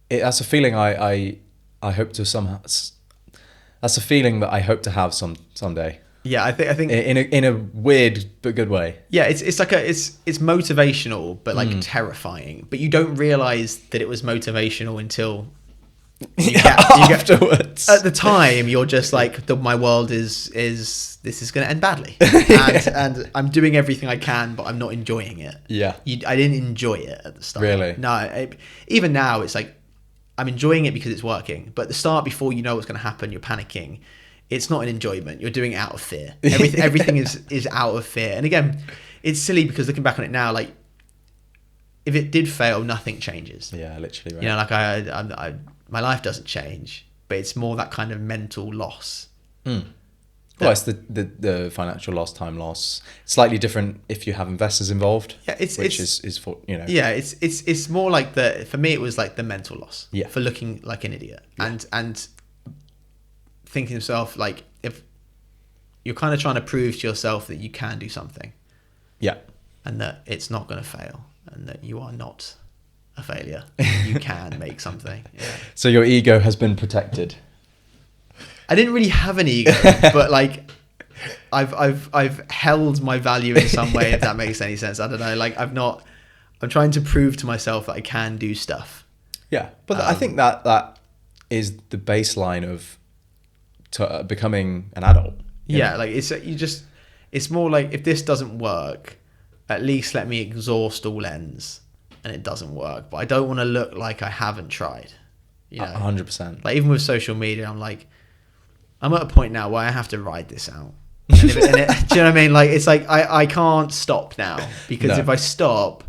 that's a feeling I hope to somehow, that's a feeling that I hope to have someday. Yeah, I think in a weird but good way. Yeah, it's like it's motivational but like terrifying. But you don't realize that it was motivational until afterwards. At the time, you're just like, my world is this is going to end badly, and I'm doing everything I can, but I'm not enjoying it. Yeah, I didn't enjoy it at the start. Really? No, even now it's like I'm enjoying it because it's working. But at the start, before you know what's going to happen, you're panicking. It's not an enjoyment. You're doing it out of fear. Everything is out of fear. And again, it's silly because looking back on it now, like, if it did fail, nothing changes. Yeah, literally. Right. You know, like I my life doesn't change, but it's more that kind of mental loss. Well, it's the financial loss, time loss. Slightly different if you have investors involved. Yeah, which is for, you know. Yeah, it's more like for me it was like the mental loss. Yeah. For looking like an idiot. Yeah. And thinking to yourself, like, if you're kind of trying to prove to yourself that you can do something. Yeah. And that it's not going to fail, and that you are not a failure. You can make something. Yeah. So your ego has been protected. I didn't really have an ego, but like I've held my value in some way, if that makes any sense. I don't know. Like, I'm trying to prove to myself that I can do stuff. Yeah. But I think that is the baseline of becoming an adult. Yeah. Know? Like, it's more like, if this doesn't work, at least let me exhaust all ends, and it doesn't work. But I don't want to look like I haven't tried. You know? 100%. Like, even with social media, I'm at a point now where I have to ride this out. Do you know what I mean? Like, it's like I can't stop now, because if I stop,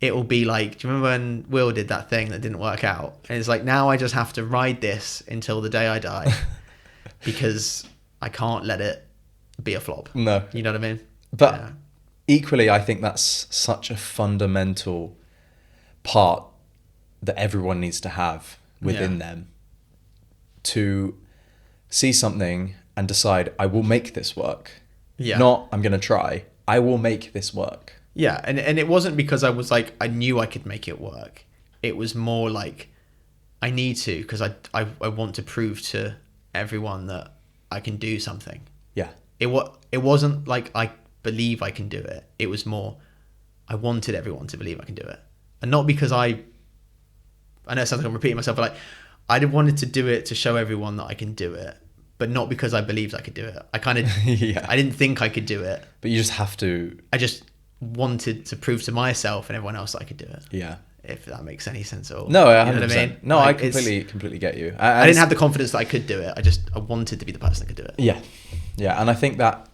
it will be like, do you remember when Will did that thing that didn't work out? And it's like, now I just have to ride this until the day I die, because I can't let it be a flop. No. You know what I mean? But equally, I think that's such a fundamental part that everyone needs to have within them, to see something and decide, I will make this work. Yeah. Not, I'm going to try. I will make this work. Yeah. And it wasn't because I was like, I knew I could make it work. It was more like, I need to, because I want to prove to everyone that I can do something. Yeah. It wasn't like I believe I can do it. It was more, I wanted everyone to believe I can do it. And not because I know it sounds like I'm repeating myself, but like, I wanted to do it to show everyone that I can do it. but not because I believed I could do it. I kind of, Yeah. I didn't think I could do it. But you just have to. I just wanted to prove to myself and everyone else that I could do it. Yeah. If that makes any sense at all. No, 100%. You know what I mean? No, like, I completely get you. I didn't have the confidence that I could do it. I wanted to be the person that could do it. Yeah. Yeah. And I think that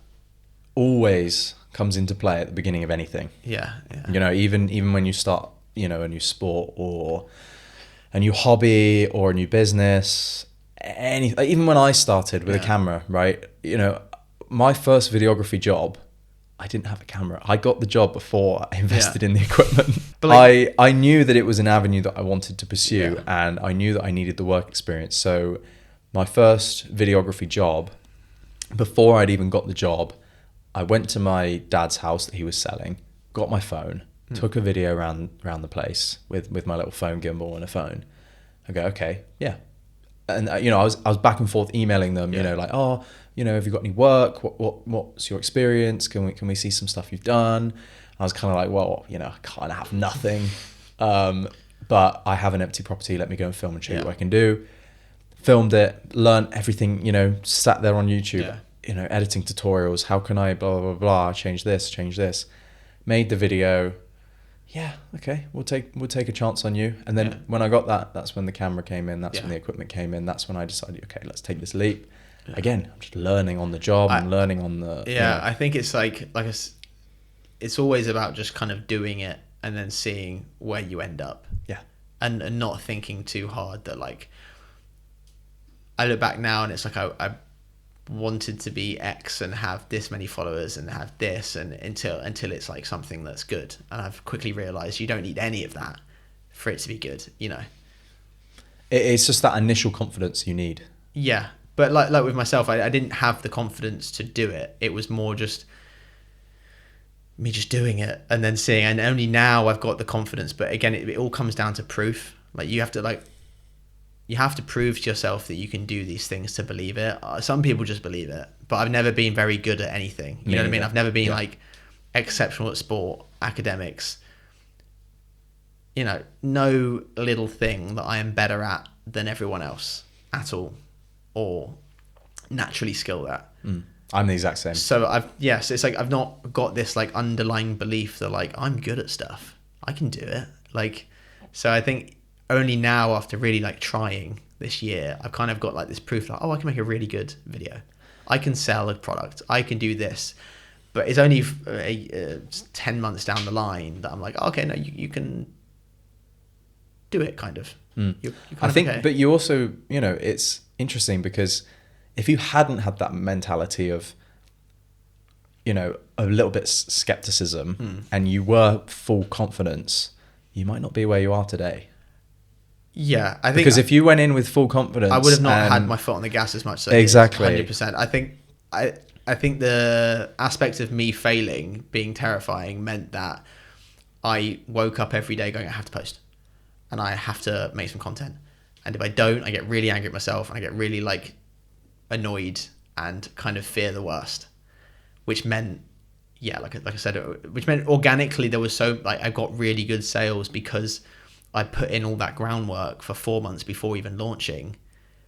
always comes into play at the beginning of anything. Yeah. You know, even when you start, you know, a new sport or a new hobby or a new business, even when I started with a camera, right? You know, my first videography job, I didn't have a camera. I got the job before I invested in the equipment. But like, I knew that it was an avenue that I wanted to pursue, and I knew that I needed the work experience. So my first videography job, before I'd even got the job, I went to my dad's house that he was selling, got my phone, took a video around the place with my little phone gimbal and a phone. I go, okay, yeah. And you know, I was back and forth emailing them, you know, like, oh, you know, have you got any work? What's your experience? Can we see some stuff you've done? I was kind of like, well, you know, I kind of have nothing, but I have an empty property. Let me go and film and show you what I can do. Filmed it, learned everything, you know, sat there on YouTube, you know, editing tutorials. How can I blah, blah, blah, change this, made the video. Yeah, okay, we'll take a chance on you. And then when I got that, that's when the camera came in. That's when the equipment came in. That's when I decided, okay, let's take this leap. Again, I'm just learning on the job and learning on the... Yeah, you know. I think it's it's always about just kind of doing it and then seeing where you end up. Yeah. And not thinking too hard that, like, I look back now and it's like I wanted to be X and have this many followers and have this, and until it's like something that's good. And I've quickly realized you don't need any of that for it to be good, you know. It's just that initial confidence you need. Yeah. But like with myself, I didn't have the confidence to do it. It was more just me just doing it and then seeing. And only now I've got the confidence. But again, it all comes down to proof. Like you have to prove to yourself that you can do these things to believe it. Some people just believe it. But I've never been very good at anything. You know what I mean? I've never been like exceptional at sport, academics. You know, no little thing that I am better at than everyone else at all. Or naturally skilled at. I'm the exact same. So it's like I've not got this like underlying belief that like I'm good at stuff. I can do it. Like, so I think only now after really like trying this year, I've kind of got like this proof that, oh, I can make a really good video. I can sell a product. I can do this. But it's only 10 months down the line that I'm like, oh, okay, no, you can do it kind of. You're kind I think, okay. But you also, you know, it's interesting because if you hadn't had that mentality of, you know, a little bit skepticism and you were full confidence, you might not be where you are today. Yeah, I think because if you went in with full confidence, I would have not had my foot on the gas as much as exactly 100%. I think the aspect of me failing being terrifying meant that I woke up every day going, I have to post and I have to make some content. And if I don't, I get really angry at myself and I get really like annoyed and kind of fear the worst, which meant, like I said, which meant organically there was so like I got really good sales because I put in all that groundwork for 4 months before even launching,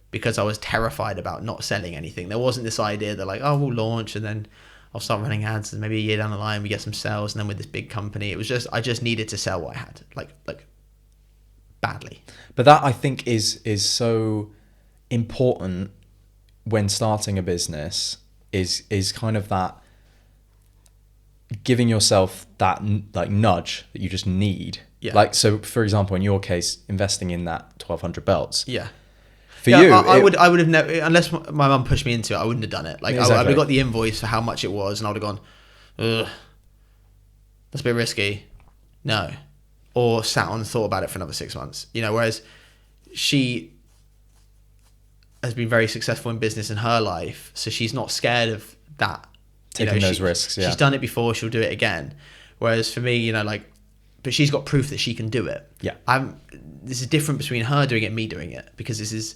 because I was terrified about not selling anything. There wasn't this idea that like, oh, we'll launch and then I'll start running ads and maybe a year down the line we get some sales and then with this big company. It was just I just needed to sell what I had, like badly. But that I think is so important when starting a business is kind of that giving yourself that like nudge that you just need. Yeah. Like, so for example, in your case, investing in that 1,200 belts. Yeah. For you, I would have never, unless my mum pushed me into it, I wouldn't have done it. Like exactly. I would have got the invoice for how much it was and I would have gone, ugh, that's a bit risky. No. Or sat on and thought about it for another 6 months. You know, whereas she has been very successful in business in her life, so she's not scared of that. Taking those risks, yeah. She's done it before, she'll do it again. Whereas for me, you know, like, but she's got proof that she can do it. Yeah. This is different between her doing it and me doing it, because this is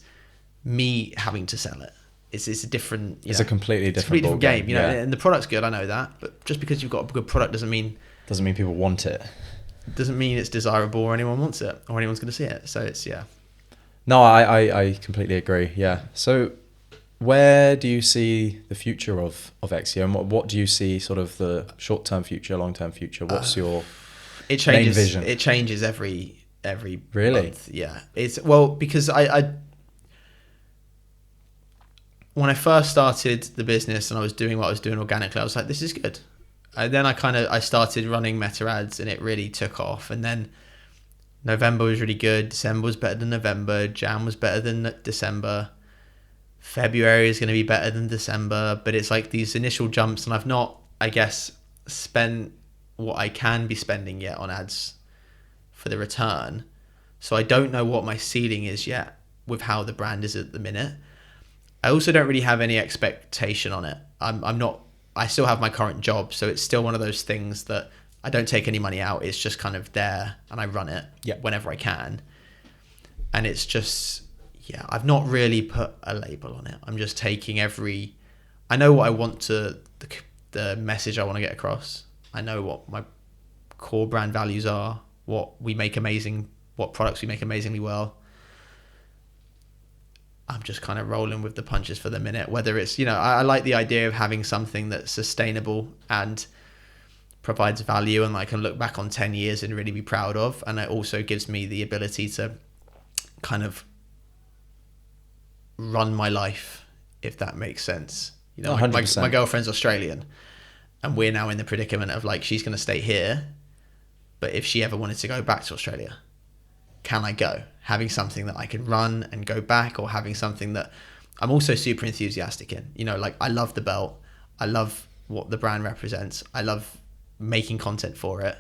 me having to sell it. It's a different... It's a completely different game, you know, and the product's good, I know that, but just because you've got a good product doesn't mean people want it. Doesn't mean it's desirable or anyone wants it or anyone's going to see it. So it's, yeah. No, I completely agree. Yeah. So Where do you see the future of Exeo, and what do you see sort of the short-term future, long-term future? What's your main vision? It changes every Really? month. Yeah. It's well because I when I first started the business and I was doing what I was doing organically, I was like, this is good. And then I started running meta ads and it really took off. And then November was really good. December was better than November. Jan was better than December. February is going to be better than December. But it's like these initial jumps, and I've not, I guess, spent what I can be spending yet on ads for the return. So I don't know what my ceiling is yet with how the brand is at the minute. I also don't really have any expectation on it. I'm not, I still have my current job. So it's still one of those things that I don't take any money out. It's just kind of there and I run it whenever I can. And it's just, I've not really put a label on it. I'm just taking I know what I want the message I want to get across. I know what my core brand values are, what products we make amazingly well. I'm just kind of rolling with the punches for the minute, whether it's, I like the idea of having something that's sustainable and provides value and I can look back on 10 years and really be proud of. And it also gives me the ability to kind of run my life, if that makes sense. My girlfriend's Australian and we're now in the predicament of like, she's going to stay here. But if she ever wanted to go back to Australia, can I go? Having something that I can run and go back, or having something that I'm also super enthusiastic in. Like I love the belt. I love what the brand represents. I love making content for it.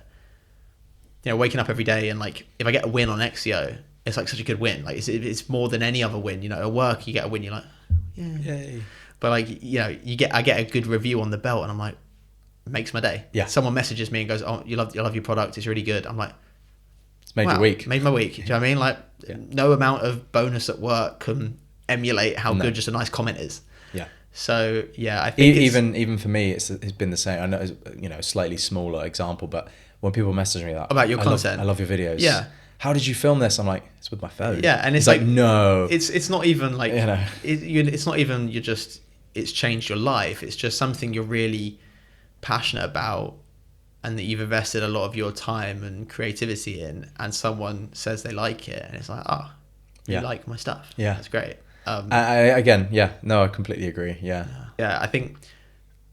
Waking up every day and like, if I get a win on Exeo, it's like such a good win. Like it's more than any other win. At work, you get a win, you're like, yay. But like, I get a good review on the belt and I'm like, it makes my day. Yeah. Someone messages me and goes, oh, you love your product. It's really good. I'm like, made your week. Made my week. Do you know what I mean? Like, no amount of bonus at work can emulate how good just a nice comment is. Yeah. So I think even for me, it's been the same. I know, a slightly smaller example, but when people message me that about your content, I love your videos. Yeah. How did you film this? I'm like, it's with my phone. Yeah, and it's like no. It's not even like it's not even it's changed your life. It's just something you're really passionate about. And that you've invested a lot of your time and creativity in, and someone says they like it, and it's like, you like my stuff. Yeah, that's great. I completely agree. Yeah, I think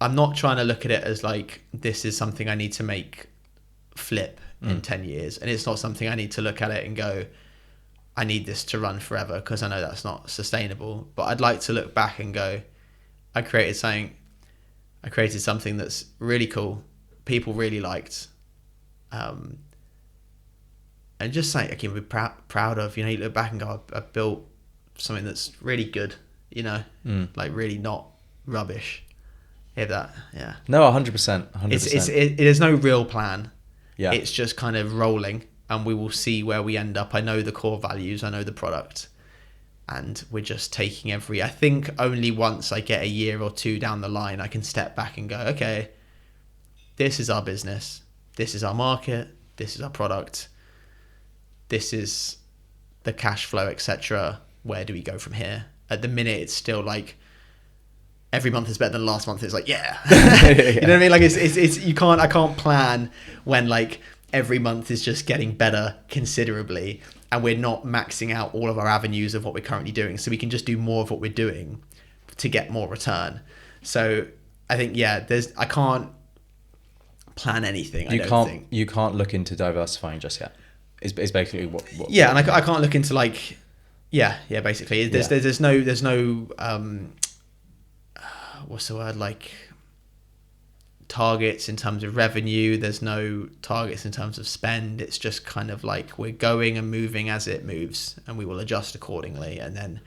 I'm not trying to look at it as like this is something I need to make flip in 10 years, and it's not something I need to look at it and go, I need this to run forever, because I know that's not sustainable. But I'd like to look back and go, I created something that's really cool. People really liked, and just like I can be proud of. You look back and go, I built something that's really good. Like really not rubbish. If that, No, 100%. There's no real plan. Yeah, it's just kind of rolling, and we will see where we end up. I know the core values. I know the product, and we're just taking I think only once I get a year or two down the line, I can step back and go, okay. This is our business. This is our market. This is our product. This is the cash flow, etc. Where do we go from here? At the minute, it's still like every month is better than last month. It's like, You know what I mean? Like it's I can't plan when like every month is just getting better considerably, and we're not maxing out all of our avenues of what we're currently doing. So we can just do more of what we're doing to get more return. So I think I can't plan anything. You can't look into diversifying just yet. Is basically what and I can't look into like basically there's no what's the word, like targets in terms of revenue. There's no targets in terms of spend. It's just kind of like we're going and moving as it moves, and we will adjust accordingly. And then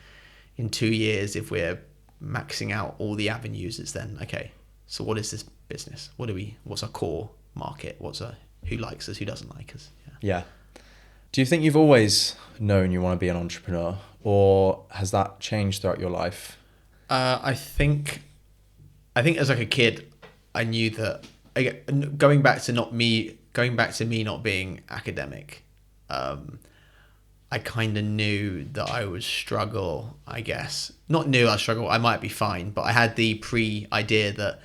in 2 years, if we're maxing out all the avenues, it's then okay, so what is this business? What's our core market? Who likes us? Who doesn't like us? Yeah. Do you think you've always known you want to be an entrepreneur, or has that changed throughout your life? I think as like a kid, I knew that going back to me not being academic, I I kind of knew that I would struggle, I guess. Not knew I'd struggle, I might be fine, but I had the idea that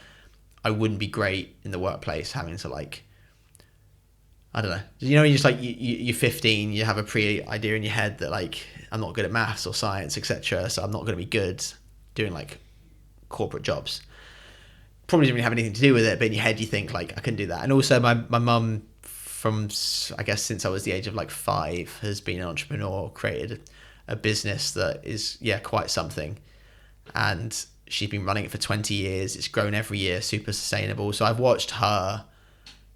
I wouldn't be great in the workplace, having to like, I don't know. You know, you just like, you're 15, you have a idea in your head that like, I'm not good at maths or science, etc. So I'm not going to be good doing like corporate jobs. Probably didn't really have anything to do with it, but in your head you think like, I can do that. And also my mum, from, I guess, since I was the age of like 5, has been an entrepreneur, created a business that is, quite something. And she's been running it for 20 years. It's grown every year, super sustainable. So I've watched her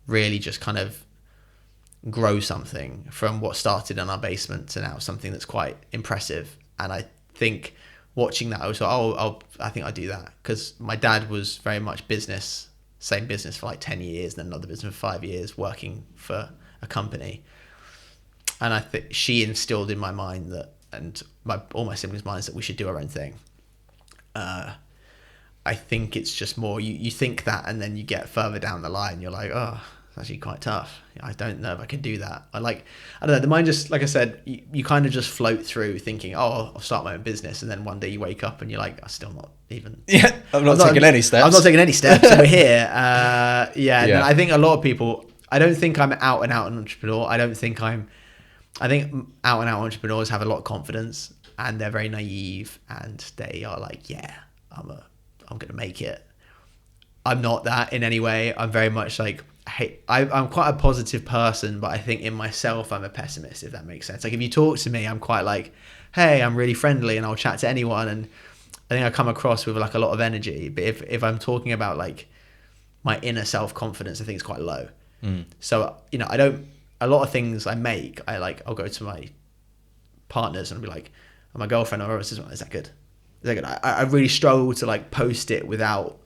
really just kind of grow something from what started in our basement to now something that's quite impressive. And I think watching that, I was like, I think I'll do that. Because my dad was very much same business for like 10 years, then another business for 5 years, working for a company. And I think she instilled in my mind that, and all my siblings' minds, that we should do our own thing. I think it's just more, you think that, and then you get further down the line, you're like, oh, it's actually quite tough. I don't know if I can do that. I don't know, the mind just, like I said, you kind of just float through thinking, oh, I'll start my own business. And then one day you wake up and you're like, I'm still not even. Yeah, I'm not taking any steps. I'm not taking any steps. And we're here. And then I think a lot of people, I don't think I'm out and out an entrepreneur. I think out and out entrepreneurs have a lot of confidence, and they're very naive, and they are like, I'm going to make it. I'm not that in any way. I'm very much like, I'm quite a positive person, but I think in myself I'm a pessimist, if that makes sense. Like if you talk to me, I'm quite like, hey, I'm really friendly and I'll chat to anyone, and I think I come across with like a lot of energy. But if I'm talking about like my inner self-confidence, I think it's quite low. So a lot of things I make, I'll go to my partners and be like, oh, my girlfriend or whoever says, is that good? I really struggle to like post it without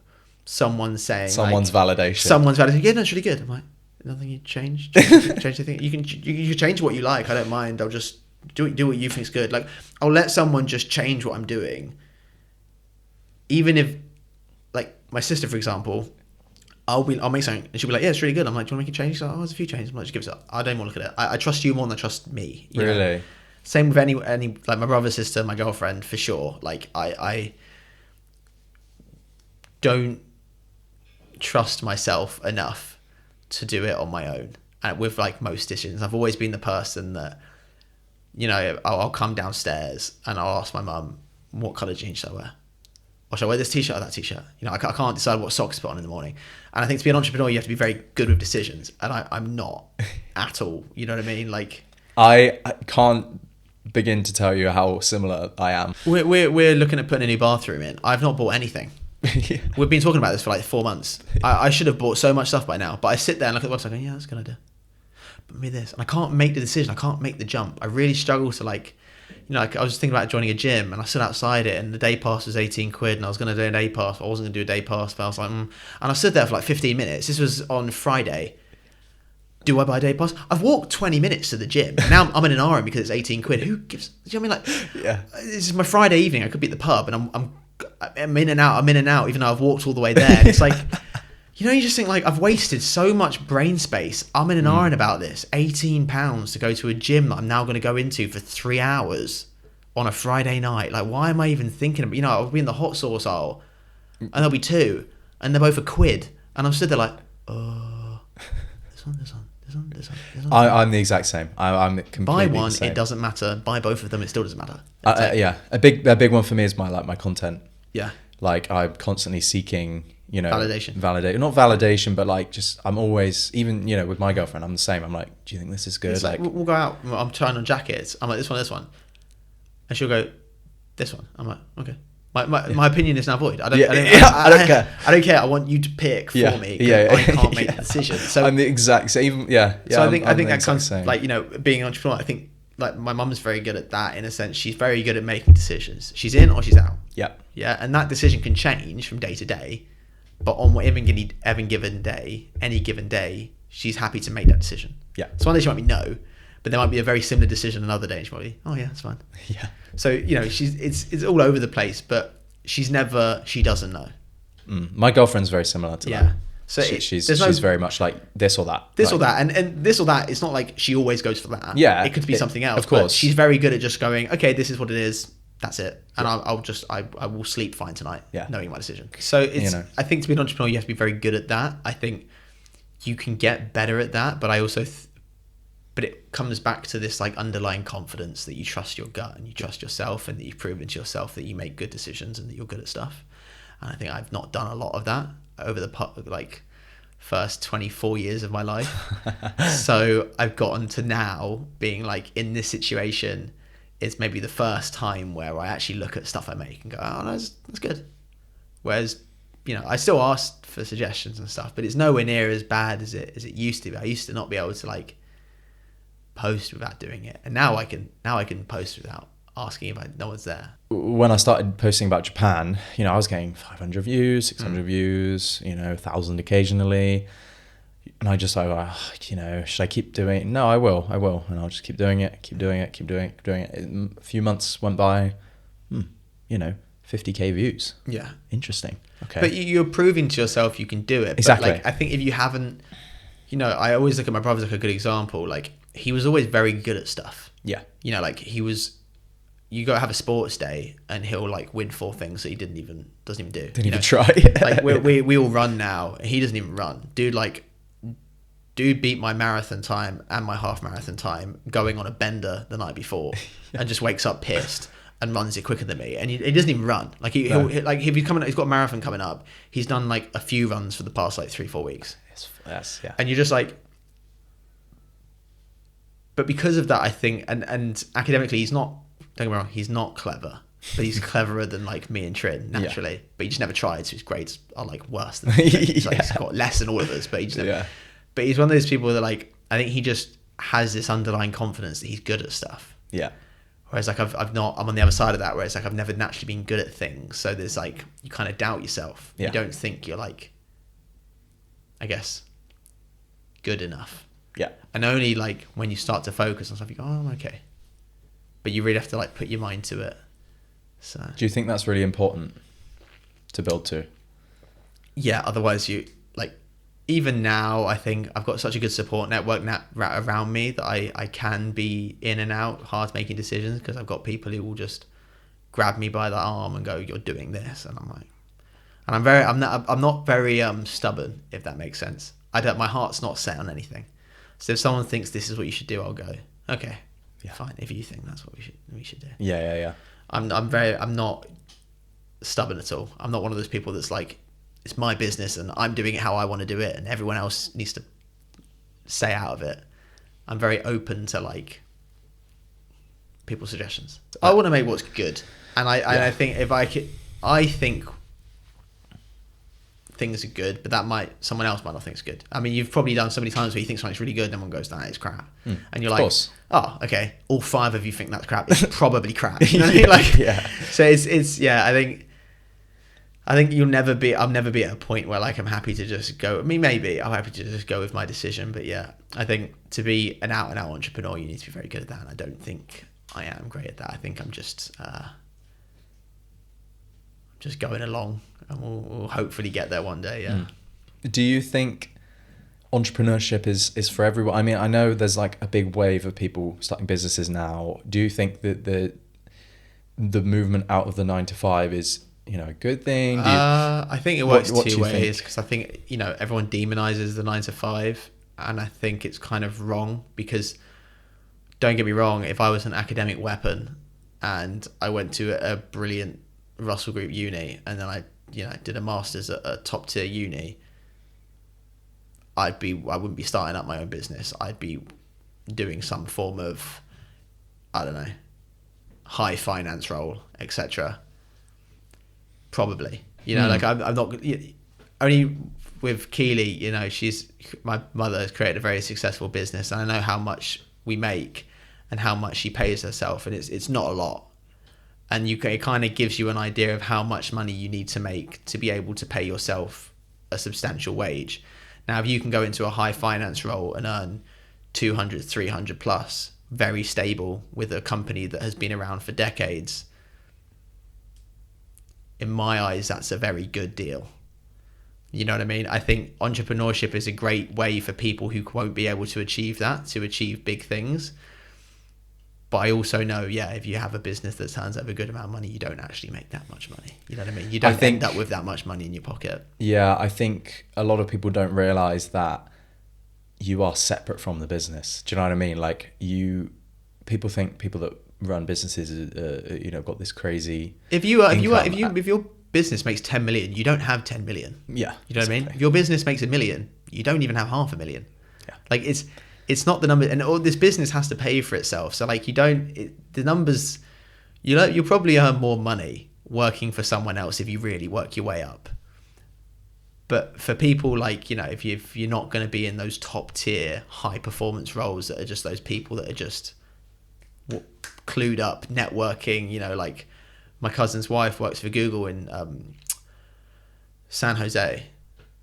someone saying someone's validation. Yeah, no, it's really good. I'm like, nothing you changed. Change anything. You can change what you like. I don't mind. I'll just do what you think is good. Like I'll let someone just change what I'm doing, even if, like my sister, for example, I'll make something and she'll be like, yeah, it's really good. I'm like, do you want to make a change? She's like, oh, there's a few changes. I'm like, just give it up. I don't want to look at it. I trust you more than I trust me. You really know? Same with any like my brother, sister, my girlfriend, for sure. Like I don't trust myself enough to do it on my own. And with like most decisions, I've always been the person that, I'll come downstairs and I'll ask my mum, what colour jeans should I wear? Or should I wear this t-shirt or that t-shirt? I can't decide what socks to put on in the morning. And I think to be an entrepreneur, you have to be very good with decisions. And I'm not at all. You know what I mean? Like I can't begin to tell you how similar I am. We're looking at putting a new bathroom in. I've not bought anything. Yeah. We've been talking about this for like 4 months. I should have bought so much stuff by now, but I sit there and look at the website going, yeah, that's a good idea. But maybe this. And I can't make the decision. I can't make the jump. I really struggle to like I was thinking about joining a gym, and I stood outside it, and the day pass was 18 quid, and I was going to do a day pass, but I wasn't going to do a day pass, but I was like, And I stood there for like 15 minutes. This was on Friday. Do I buy a day pass? I've walked 20 minutes to the gym. Now I'm in an RM because it's 18 quid. Who gives? Do you know what I mean? Like, yeah. This is my Friday evening. I could be at the pub, and I'm in and out. I'm in and out, even though I've walked all the way there. And it's like, you just think like I've wasted so much brain space. I'm in an iron about this. £18 to go to a gym that I'm now going to go into for 3 hours on a Friday night. Like, why am I even thinking about? I'll be in the hot sauce aisle, and there'll be 2, and they're both a quid, and I'm stood there like, oh, this one. I'm the exact same. I'm completely buy one, the same. It doesn't matter. Buy both of them, it still doesn't matter. Yeah, a big one for me is my content. Yeah, like I'm constantly seeking, validation. Not validation, but like just I'm always, even with my girlfriend, I'm the same. I'm like, do you think this is good? It's like we'll go out. I'm trying on jackets. I'm like, this one, and she'll go, this one. I'm like, okay. My opinion is now void. I don't care. I don't care. I want you to pick for me. Yeah. I can't make the decision. So I'm the exact same. Yeah. So I think that comes like being an entrepreneur. I think like my mum's very good at that in a sense. She's very good at making decisions. She's in or she's out. Yeah. Yeah, and that decision can change from day to day, but on any given day, she's happy to make that decision. Yeah. So one day she might be no, but there might be a very similar decision another day, and she might be, oh yeah, it's fine. Yeah. So it's all over the place, but she doesn't know. My girlfriend's very similar to that. So she's very much like this or that. This or that. And this or that, it's not like she always goes for that. Yeah. It could be something else. Of course. But she's very good at just going, okay, this is what it is. That's it. And I will sleep fine tonight, knowing my decision. So it's, I think to be an entrepreneur, you have to be very good at that. I think you can get better at that, but I also, but it comes back to this like underlying confidence that you trust your gut and you trust yourself and that you've proven to yourself that you make good decisions and that you're good at stuff. And I think I've not done a lot of that over the first 24 years of my life. So I've gotten to now being like in this situation, it's maybe the first time where I actually look at stuff I make and go, oh, no, that's good. Whereas, I still ask for suggestions and stuff, but it's nowhere near as bad as it used to be. I used to not be able to like post without doing it, and now I can post without asking if no one's there. When I started posting about Japan, I was getting 500 views, 600 views, 1,000 occasionally. And I just like, should I keep doing it? No, I will. And I'll just keep doing it. A few months went by, 50K views. Yeah. Interesting. Okay. But you're proving to yourself you can do it. Exactly. But I think if you haven't, I always look at my brother as like a good example. Like he was always very good at stuff. Yeah. You go have a sports day and he'll like win 4 things that he doesn't even do. Didn't even try. Like we all run now. And he doesn't even run. Dude beat my marathon time and my half marathon time going on a bender the night before and just wakes up pissed and runs it quicker than me. And he doesn't even run. Like he'll like if he's got a marathon coming up, he's done like a few runs for the past like 3-4 weeks. Yes, yeah. And you're just like, but because of that, I think, and academically, don't get me wrong, he's not clever, but he's cleverer than like me and Trin naturally. Yeah. But he just never tried, so his grades are like worse than he's got less than all of us. But he just never, but he's one of those people that like I think he just has this underlying confidence that he's good at stuff. Yeah. Whereas like I'm on the other side of that, where it's like I've never naturally been good at things. So there's like you kind of doubt yourself. Yeah. You don't think you're like, I guess, good enough. Yeah. And only like when you start to focus on stuff, you go, oh, I'm okay. But you really have to like put your mind to it. So. Do you think that's really important to build to? Yeah. Otherwise, you like even now. I think I've got such a good support network around me that I can be in and out hard making decisions because I've got people who will just grab me by the arm and go, "You're doing this," and I'm like, and I'm not very stubborn, if that makes sense. My heart's not set on anything. So if someone thinks this is what you should do, I'll go, okay, fine. If you think that's what we should do. Yeah. I'm not stubborn at all. I'm not one of those people that's like, it's my business and I'm doing it how I want to do it and everyone else needs to stay out of it. I'm very open to like people's suggestions. I want to make what's good. And I think if I think things are good, but someone else might not think it's good. I mean, you've probably done so many times where you think something's really good and everyone goes, nah, it's crap. And you're like, oh, okay, all 5 of you think that's crap. It's probably crap. You know what I mean? Like, yeah. So it's I think I'll never be at a point where like I'm happy to just go. I mean, maybe I'm happy to just go with my decision, but yeah, I think to be an out and out entrepreneur, you need to be very good at that. And I don't think I am great at that. I think I'm just going along, and we'll hopefully get there one day. Yeah. Do you think entrepreneurship is for everyone? I mean, I know there's like a big wave of people starting businesses now. Do you think that the movement out of the 9-to-5 is a good thing? I think it works two ways, because I think everyone demonizes the 9-to-5, and I think it's kind of wrong, because don't get me wrong, if I was an academic weapon and I went to a brilliant Russell Group uni and then I did a master's at a top tier uni, I wouldn't be starting up my own business. I'd be doing some form of, I don't know, high finance role, etc. Probably, like I'm not only with Keely. My mother has created a very successful business, and I know how much we make and how much she pays herself, and it's not a lot. And it kind of gives you an idea of how much money you need to make to be able to pay yourself a substantial wage. Now, if you can go into a high finance role and earn 200, 300 plus, very stable with a company that has been around for decades, in my eyes, that's a very good deal. You know what I mean? I think entrepreneurship is a great way for people who won't be able to achieve that, to achieve big things. But I also know, if you have a business that turns over a good amount of money, you don't actually make that much money. You know what I mean? You don't end up with that much money in your pocket. Yeah, I think a lot of people don't realize that you are separate from the business. Do you know what I mean? Like people think people that run businesses, got this crazy. If your business makes 10 million, you don't have 10 million. Yeah, you know what I mean. If your business makes $1 million, you don't even have $500,000. Yeah, like it's not the number, and all this business has to pay for itself. So like the numbers, you'll probably earn more money working for someone else if you really work your way up. But for people like, if you're not going to be in those top tier high performance roles that are just those people that are just clued up networking, like my cousin's wife works for Google in San Jose,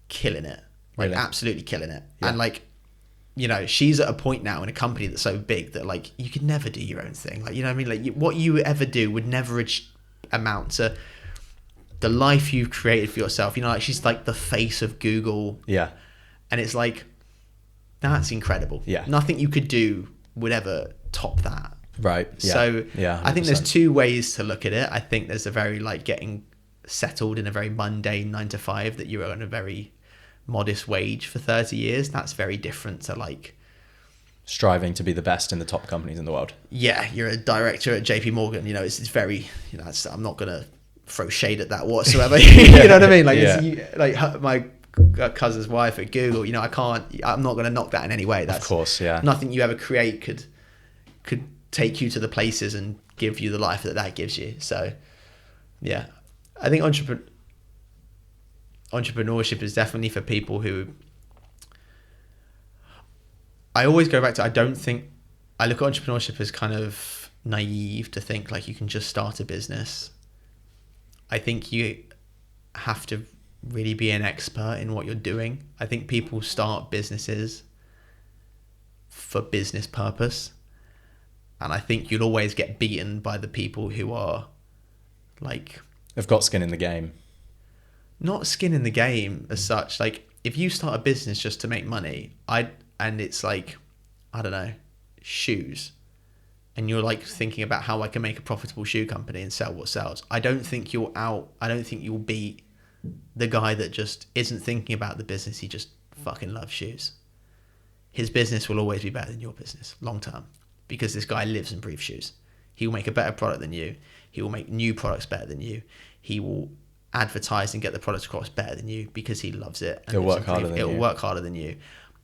killing it, like really? Absolutely killing it. Yeah. And like, she's at a point now in a company that's so big that like you could never do your own thing. Like, you know what I mean? Like what you ever do would never amount to the life you've created for yourself. Like she's like the face of Google. Yeah. And it's like, that's incredible. Yeah. Nothing you could do would ever top that. Right. Yeah. So yeah, I think there's two ways to look at it. I think there's a very like getting settled in a very mundane 9-to-5 that you're on a very modest wage for 30 years. That's very different to like striving to be the best in the top companies in the world. Yeah, you're a director at JP Morgan. It's very, I'm not gonna throw shade at that whatsoever. You know what I mean? Like, like my cousin's wife at Google. I'm not gonna knock that in any way. That's, of course, yeah. Nothing you ever create could take you to the places and give you the life that gives you. So, yeah, I think entrepreneurship is definitely for people who. I always go back to, I look at entrepreneurship as kind of naive to think like you can just start a business. I think you have to really be an expert in what you're doing. I think people start businesses for business purpose. And I think you'll always get beaten by the people who are like... They've got skin in the game. Not skin in the game as such. Like if you start a business just to make money, and it's like, I don't know, shoes, and you're like thinking about how I can make a profitable shoe company and sell what sells, I don't think you'll beat the guy that just isn't thinking about the business. He just fucking loves shoes. His business will always be better than your business long term, because this guy lives and breathes shoes. He will make a better product than you. He will make new products better than you. He will advertise and get the product across better than you because he loves it. He'll work harder than you. It'll work harder than you.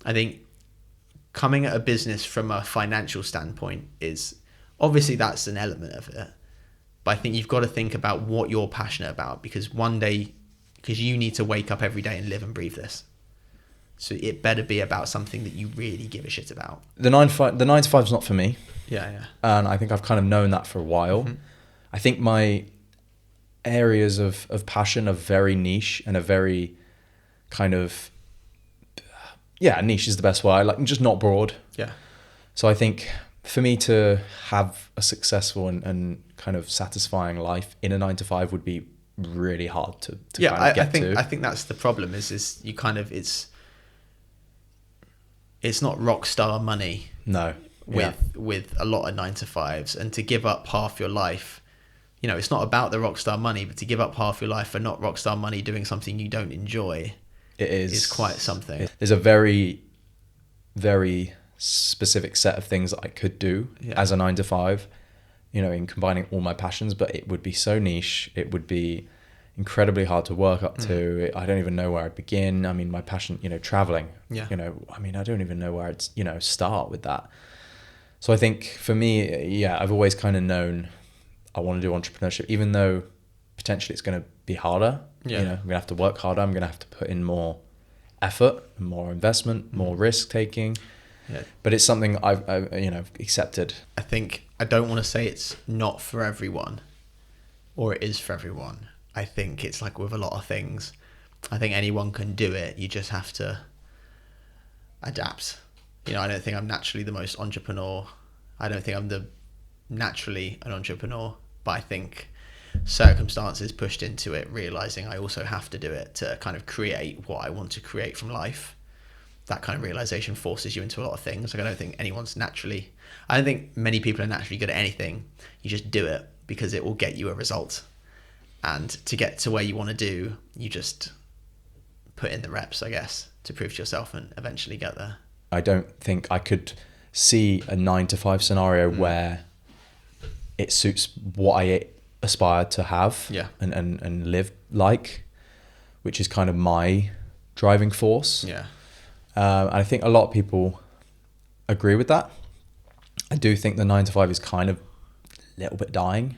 I think coming at a business from a financial standpoint is, obviously that's an element of it, but I think you've got to think about what you're passionate about, because you need to wake up every day and live and breathe this. So it better be about something that you really give a shit about. The 9-to-5 is not for me. Yeah. And I think I've kind of known that for a while. Mm-hmm. I think my areas of passion are very niche and a very kind of, niche is the best word. Like, just not broad. Yeah. So I think for me to have a successful and kind of satisfying life in a 9-to-5 would be really hard to kind of get to. I think that's the problem is you kind of, it's not rock star money. No. With a lot of 9-to-5s, and to give up half your life, it's not about the rock star money, but to give up half your life for not rock star money doing something you don't enjoy, it is quite something. There's a very, very specific set of things that I could do as a 9-to-5, in combining all my passions, but it would be so niche. It would be incredibly hard to work up to. I don't even know where I'd begin. I mean, my passion, traveling, I don't even know where I'd, start with that. So I think for me, I've always kind of known I want to do entrepreneurship, even though potentially it's going to be harder. I'm going to have to work harder. I'm going to have to put in more effort, more investment, more risk taking. Yeah. But it's something I've accepted. I think I don't want to say it's not for everyone, or it is for everyone. I think it's like with a lot of things. I think anyone can do it. You just have to adapt. I don't think I'm naturally the most entrepreneur. I don't think I'm naturally an entrepreneur, but I think circumstances pushed into it, realizing I also have to do it to kind of create what I want to create from life. That kind of realization forces you into a lot of things. Like, I don't think many people are naturally good at anything. You just do it because it will get you a result. And to get to where you want to do, you just put in the reps, I guess, to prove to yourself and eventually get there. I don't think I could see a 9-to-5 scenario where it suits what I aspire to have and live like, which is kind of my driving force. Yeah. I think a lot of people agree with that. I do think the 9-to-5 is kind of a little bit dying.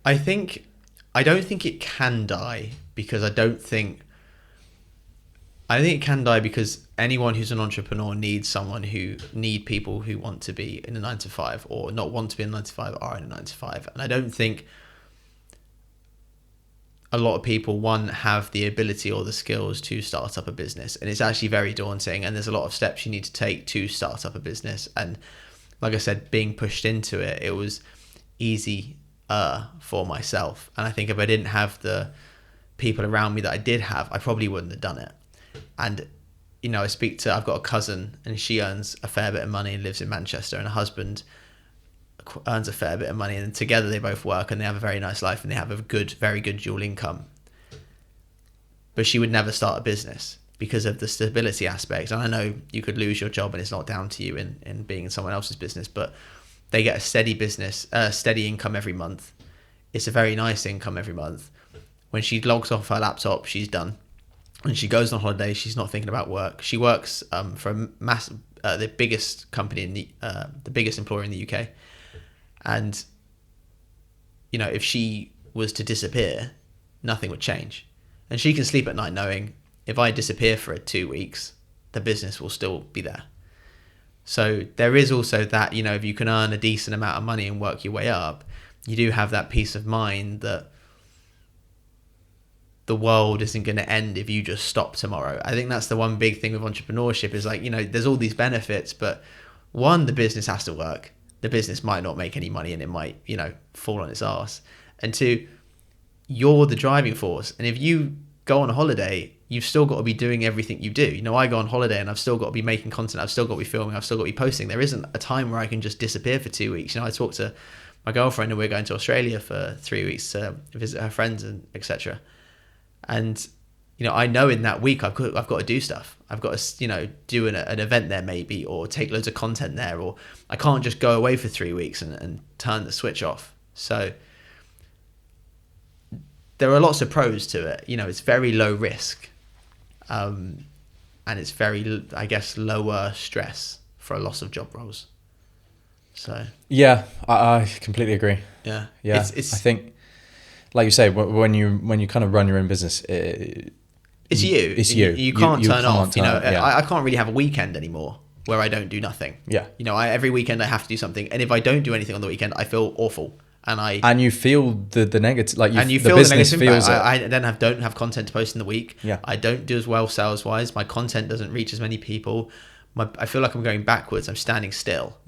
I don't think it can die because I think it can die because anyone who's an entrepreneur needs people who want to be in a 9-to-5 or not want to be in a 9-to-5 are in a 9-to-5. And I don't think a lot of people, one, have the ability or the skills to start up a business. And it's actually very daunting. And there's a lot of steps you need to take to start up a business. And like I said, being pushed into it, it was easy for myself. And I think if I didn't have the people around me that I did have, I probably wouldn't have done it. And, I've got a cousin and she earns a fair bit of money and lives in Manchester, and her husband earns a fair bit of money, and together they both work and they have a very nice life and they have a very good dual income. But she would never start a business because of the stability aspect. And I know you could lose your job and it's not down to you in being in someone else's business, but they get a steady income every month. It's a very nice income every month. When she logs off her laptop, she's done. When she goes on holiday, she's not thinking about work. She works for the biggest company the biggest employer in the UK. And, if she was to disappear, nothing would change. And she can sleep at night knowing if I disappear for 2 weeks, the business will still be there. So there is also that, if you can earn a decent amount of money and work your way up, you do have that peace of mind that the world isn't going to end if you just stop tomorrow. I think that's the one big thing with entrepreneurship is like, there's all these benefits, but one, the business has to work. The business might not make any money and it might, fall on its ass. And two, you're the driving force. And if you go on a holiday, you've still got to be doing everything you do. I go on holiday and I've still got to be making content. I've still got to be filming. I've still got to be posting. There isn't a time where I can just disappear for 2 weeks. I talked to my girlfriend and we're going to Australia for 3 weeks to visit her friends and etc. And, I know in that week I've got to do stuff. I've got to, do an event there maybe, or take loads of content there, or I can't just go away for 3 weeks and turn the switch off. So there are lots of pros to it. It's very low risk. And it's very, I guess, lower stress for a loss of job roles. So yeah, I completely agree. Yeah. I think, like you say, when you kind of run your own business, it's you. It's you. You can't turn off. I can't really have a weekend anymore where I don't do nothing. Yeah. Every weekend I have to do something, and if I don't do anything on the weekend, I feel awful. And you feel the negative, like you the feel business the negative feels impact. it. I then don't have content to post in the week. Yeah. I don't do as well sales wise. My content doesn't reach as many people. I feel like I'm going backwards. I'm standing still.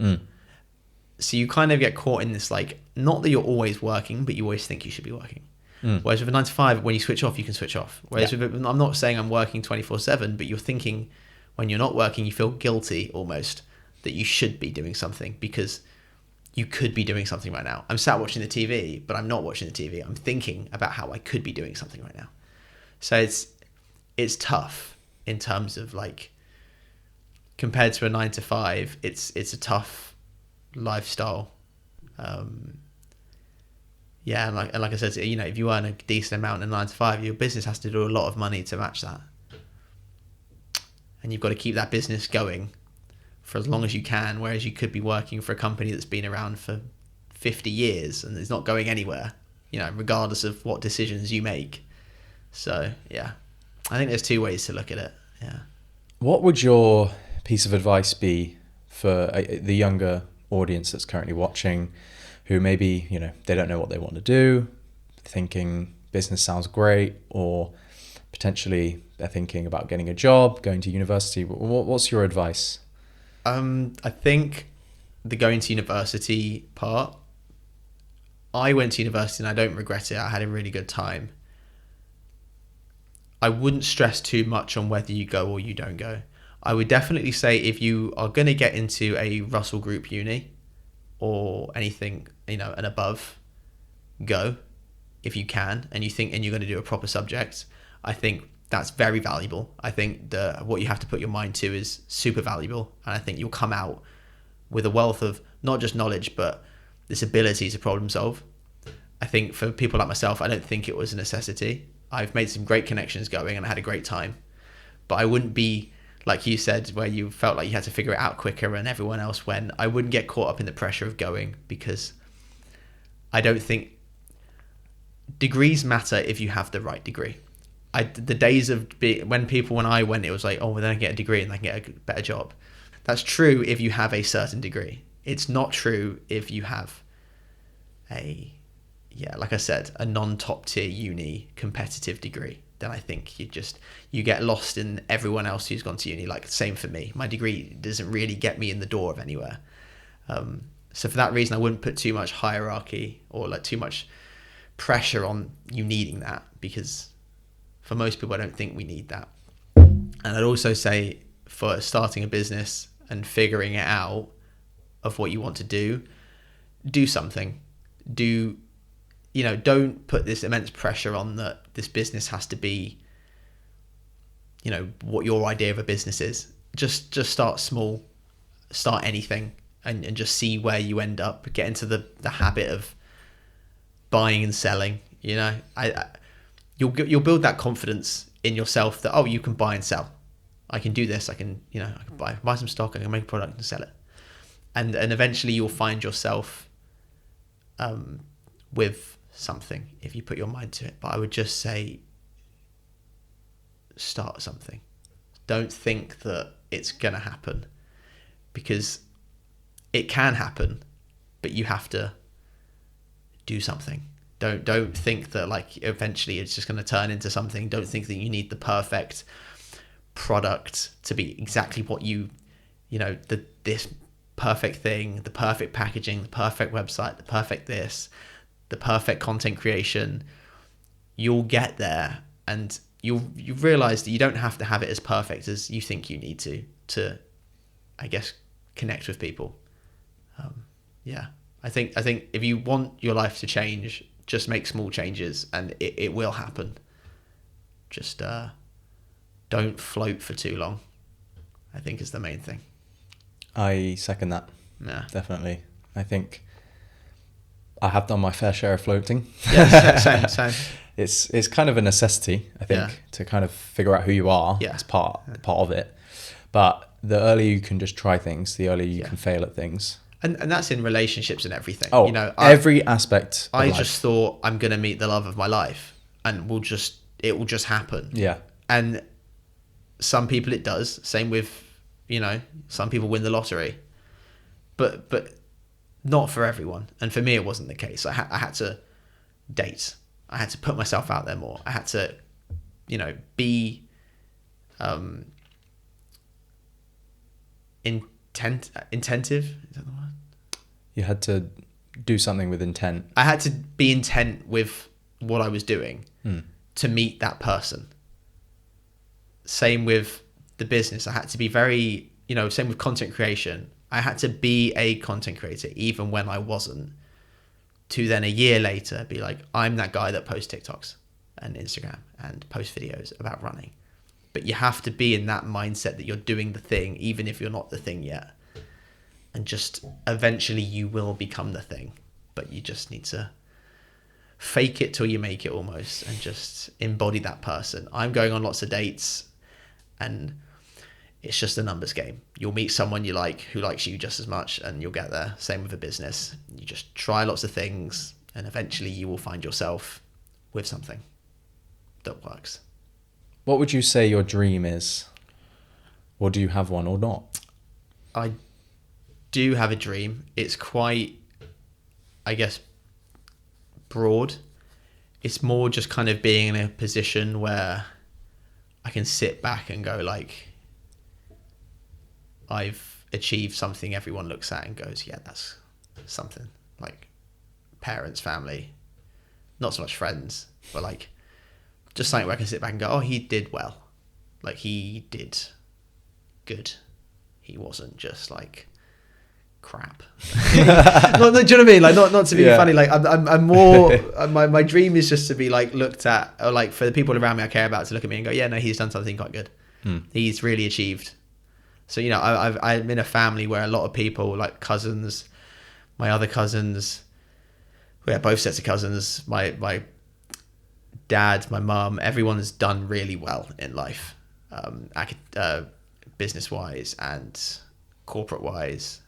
So you kind of get caught in this, like, not that you're always working, but you always think you should be working. Whereas with a 9-to-5, when you switch off, you can switch off. Whereas I'm not saying I'm working 24/7, but you're thinking when you're not working, you feel guilty almost that you should be doing something because you could be doing something right now. I'm sat watching the TV, but I'm not watching the TV. I'm thinking about how I could be doing something right now. So it's tough in terms of, like, compared to a 9-to-5, it's a tough lifestyle. And like I said, if you earn a decent amount in 9-to-5, your business has to do a lot of money to match that. And you've got to keep that business going for as long as you can, whereas you could be working for a company that's been around for 50 years and is not going anywhere, regardless of what decisions you make. So, yeah, I think there's two ways to look at it. Yeah. What would your piece of advice be for the younger audience that's currently watching, who maybe, they don't know what they want to do, thinking business sounds great, or potentially they're thinking about getting a job, going to university? What's your advice? I think the going to university part, I went to university and I don't regret it. I had a really good time. I wouldn't stress too much on whether you go or you don't go. I would definitely say if you are going to get into a Russell Group uni or anything, and above, go if you can, and you're going to do a proper subject. I think that's very valuable. I think what you have to put your mind to is super valuable, and I think you'll come out with a wealth of not just knowledge, but this ability to problem solve. I think for people like myself, I don't think it was a necessity. I've made some great connections going and I had a great time, but I wouldn't be, like you said, where you felt like you had to figure it out quicker and everyone else went. I wouldn't get caught up in the pressure of going, because I don't think degrees matter if you have the right degree. The days of when I went, it was like, oh, well, then I get a degree and I can get a better job. That's true if you have a certain degree. It's not true if you have like I said, a non-top tier uni competitive degree. Then I think you get lost in everyone else who's gone to uni. Like, same for me. My degree doesn't really get me in the door of anywhere. So for that reason, I wouldn't put too much hierarchy or like too much pressure on you needing that, because for most people, I don't think we need that. And I'd also say for starting a business and figuring it out of what you want to do something. Don't put this immense pressure on that this business has to be, what your idea of a business is. Just start small, start anything, and just see where you end up. Get into the habit of buying and selling. You'll build that confidence in yourself that, oh, you can buy and sell. I can do this. I can buy some stock. I can make a product and sell it. And eventually you'll find yourself with something if you put your mind to it. But I would just say start something. Don't think that it's going to happen, because it can happen, but you have to do something. Don't think that like eventually it's just going to turn into something. Don't think that you need the perfect product to be exactly what this perfect thing, the perfect packaging, the perfect website, the perfect this, the perfect content creation. You'll get there, and you realize that you don't have to have it as perfect as you think you need to I guess connect with people. I think if you want your life to change, just make small changes and it will happen. Just don't float for too long, I think, is the main thing. I second that. Yeah, definitely. I think I have done my fair share of floating. Yeah, same. It's kind of a necessity, I think, to kind of figure out who you are as part of it. But the earlier you can just try things, the earlier you can fail at things. And that's in relationships and everything. Oh, every aspect of life. Just thought I'm going to meet the love of my life and it will just happen. Yeah. And some people it does. Same with, some people win the lottery. But not for everyone. And for me, it wasn't the case. I had to date. I had to put myself out there more. I had to, be intentive. Is that the word? You had to do something with intent. I had to be intent with what I was doing to meet that person. Same with the business. I had to be very, same with content creation. I had to be a content creator even when I wasn't, to then a year later be like, I'm that guy that posts TikToks and Instagram and posts videos about running. But you have to be in that mindset that you're doing the thing, even if you're not the thing yet. And just eventually you will become the thing. But you just need to fake it till you make it almost, and just embody that person. I'm going on lots of dates, and it's just a numbers game. You'll meet someone you like who likes you just as much, and you'll get there. Same with a business. You just try lots of things, and eventually you will find yourself with something that works. What would you say your dream is? Or do you have one or not? I do have a dream. It's quite, I guess, broad. It's more just kind of being in a position where I can sit back and go like, I've achieved something everyone looks at and goes, yeah, that's something like parents, family, not so much friends, but like just something where I can sit back and go, oh, he did well. Like he did good. He wasn't just like crap. Do you know what I mean? Like not to be funny. Like I'm more. My dream is just to be like looked at, or like for the people around me I care about to look at me and go, yeah, no, he's done something quite good. He's really achieved. So you know, I'm in a family where a lot of people, like cousins, my other cousins, we have both sets of cousins. My dad, my mum, everyone's done really well in life, business wise and corporate wise.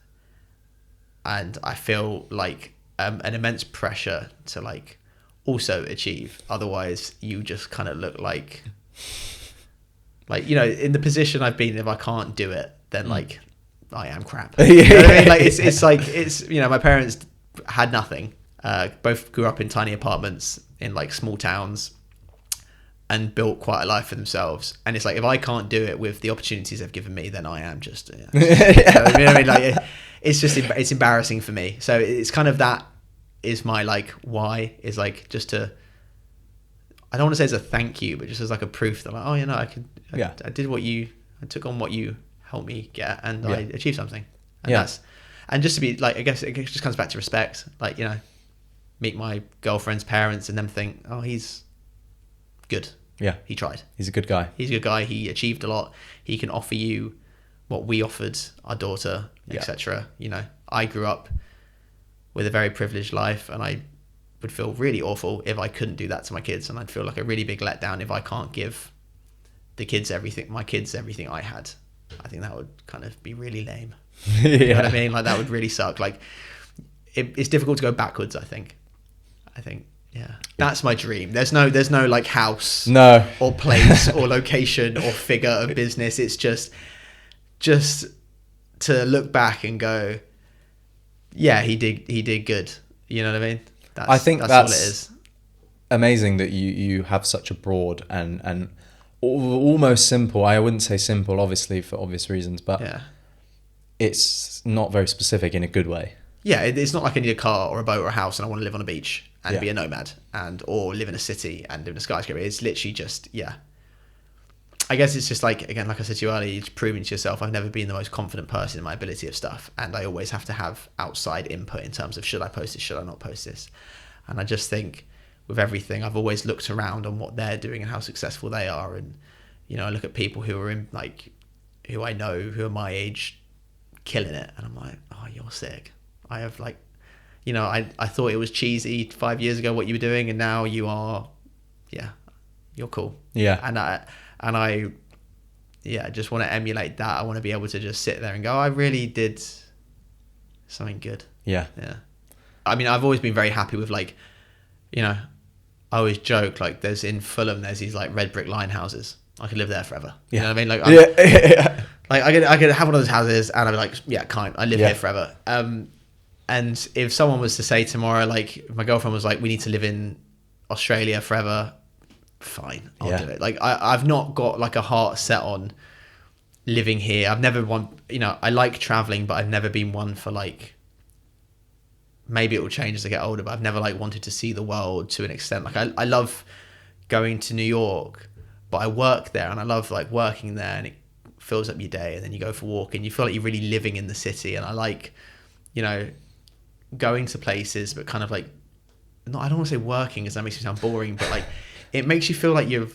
And I feel like an immense pressure to like also achieve. Otherwise, you just kind of look like you know, in the position I've been. If I can't do it, then like I am crap. You know what I mean? Like it's like you know, my parents had nothing. Both grew up in tiny apartments in like small towns, and built quite a life for themselves. And it's like if I can't do it with the opportunities they've given me, then I am just. You know, I mean, like. It's just, it's embarrassing for me. So it's kind of, that is my like why, is like just to, I don't want to say as a thank you, but just as like a proof that like, oh, you know, I did I took on what you helped me get, and I achieved something. And and just to be like, I guess it just comes back to respect. Like, you know, meet my girlfriend's parents and them think, oh, he's good. Yeah. He tried. He's a good guy. He's a good guy. He achieved a lot. He can offer you what we offered our daughter, etc. You know, I grew up with a very privileged life, and I would feel really awful if I couldn't do that to my kids, and I'd feel like a really big letdown if I can't give my kids everything I had. I think that would kind of be really lame. You know what I mean? Like that would really suck. Like it's difficult to go backwards. I think, that's my dream. There's no like house, or place, or location, or figure of business. It's just to look back and go, yeah, he did good. You know what I mean? I think that's all it is. Amazing that you have such a broad and almost simple. I wouldn't say simple, obviously, for obvious reasons, but it's not very specific in a good way. Yeah, it's not like I need a car or a boat or a house and I want to live on a beach and be a nomad or live in a city and live in a skyscraper. It's literally just, I guess it's just like, again, like I said to you earlier, it's proving to yourself, I've never been the most confident person in my ability of stuff. And I always have to have outside input in terms of, should I post this? Should I not post this? And I just think with everything, I've always looked around on what they're doing and how successful they are. And, you know, I look at people who are in, like, who I know, who are my age, killing it. And I'm like, oh, you're sick. I have like, you know, I thought it was cheesy 5 years ago what you were doing. And now you are, you're cool. Yeah. And I just want to emulate that. I want to be able to just sit there and go, I really did something good. Yeah. I mean, I've always been very happy with, like, you know, I always joke, like, in Fulham, there's these like red brick line houses. I could live there forever. You know what I mean? Like, like I could have one of those houses and I'd be like, I live here forever. And if someone was to say tomorrow, like, if my girlfriend was like, we need to live in Australia forever, fine, I'll do it. Like I've not got like a heart set on living here. I've never I like traveling, but I've never been one for like, maybe it will change as I get older, but I've never like wanted to see the world to an extent. Like I love going to New York, but I work there and I love like working there, and it fills up your day, and then you go for a walk and you feel like you're really living in the city. And I like, you know, going to places, but kind of like, I don't want to say working because that makes me sound boring, but like, it makes you feel like you're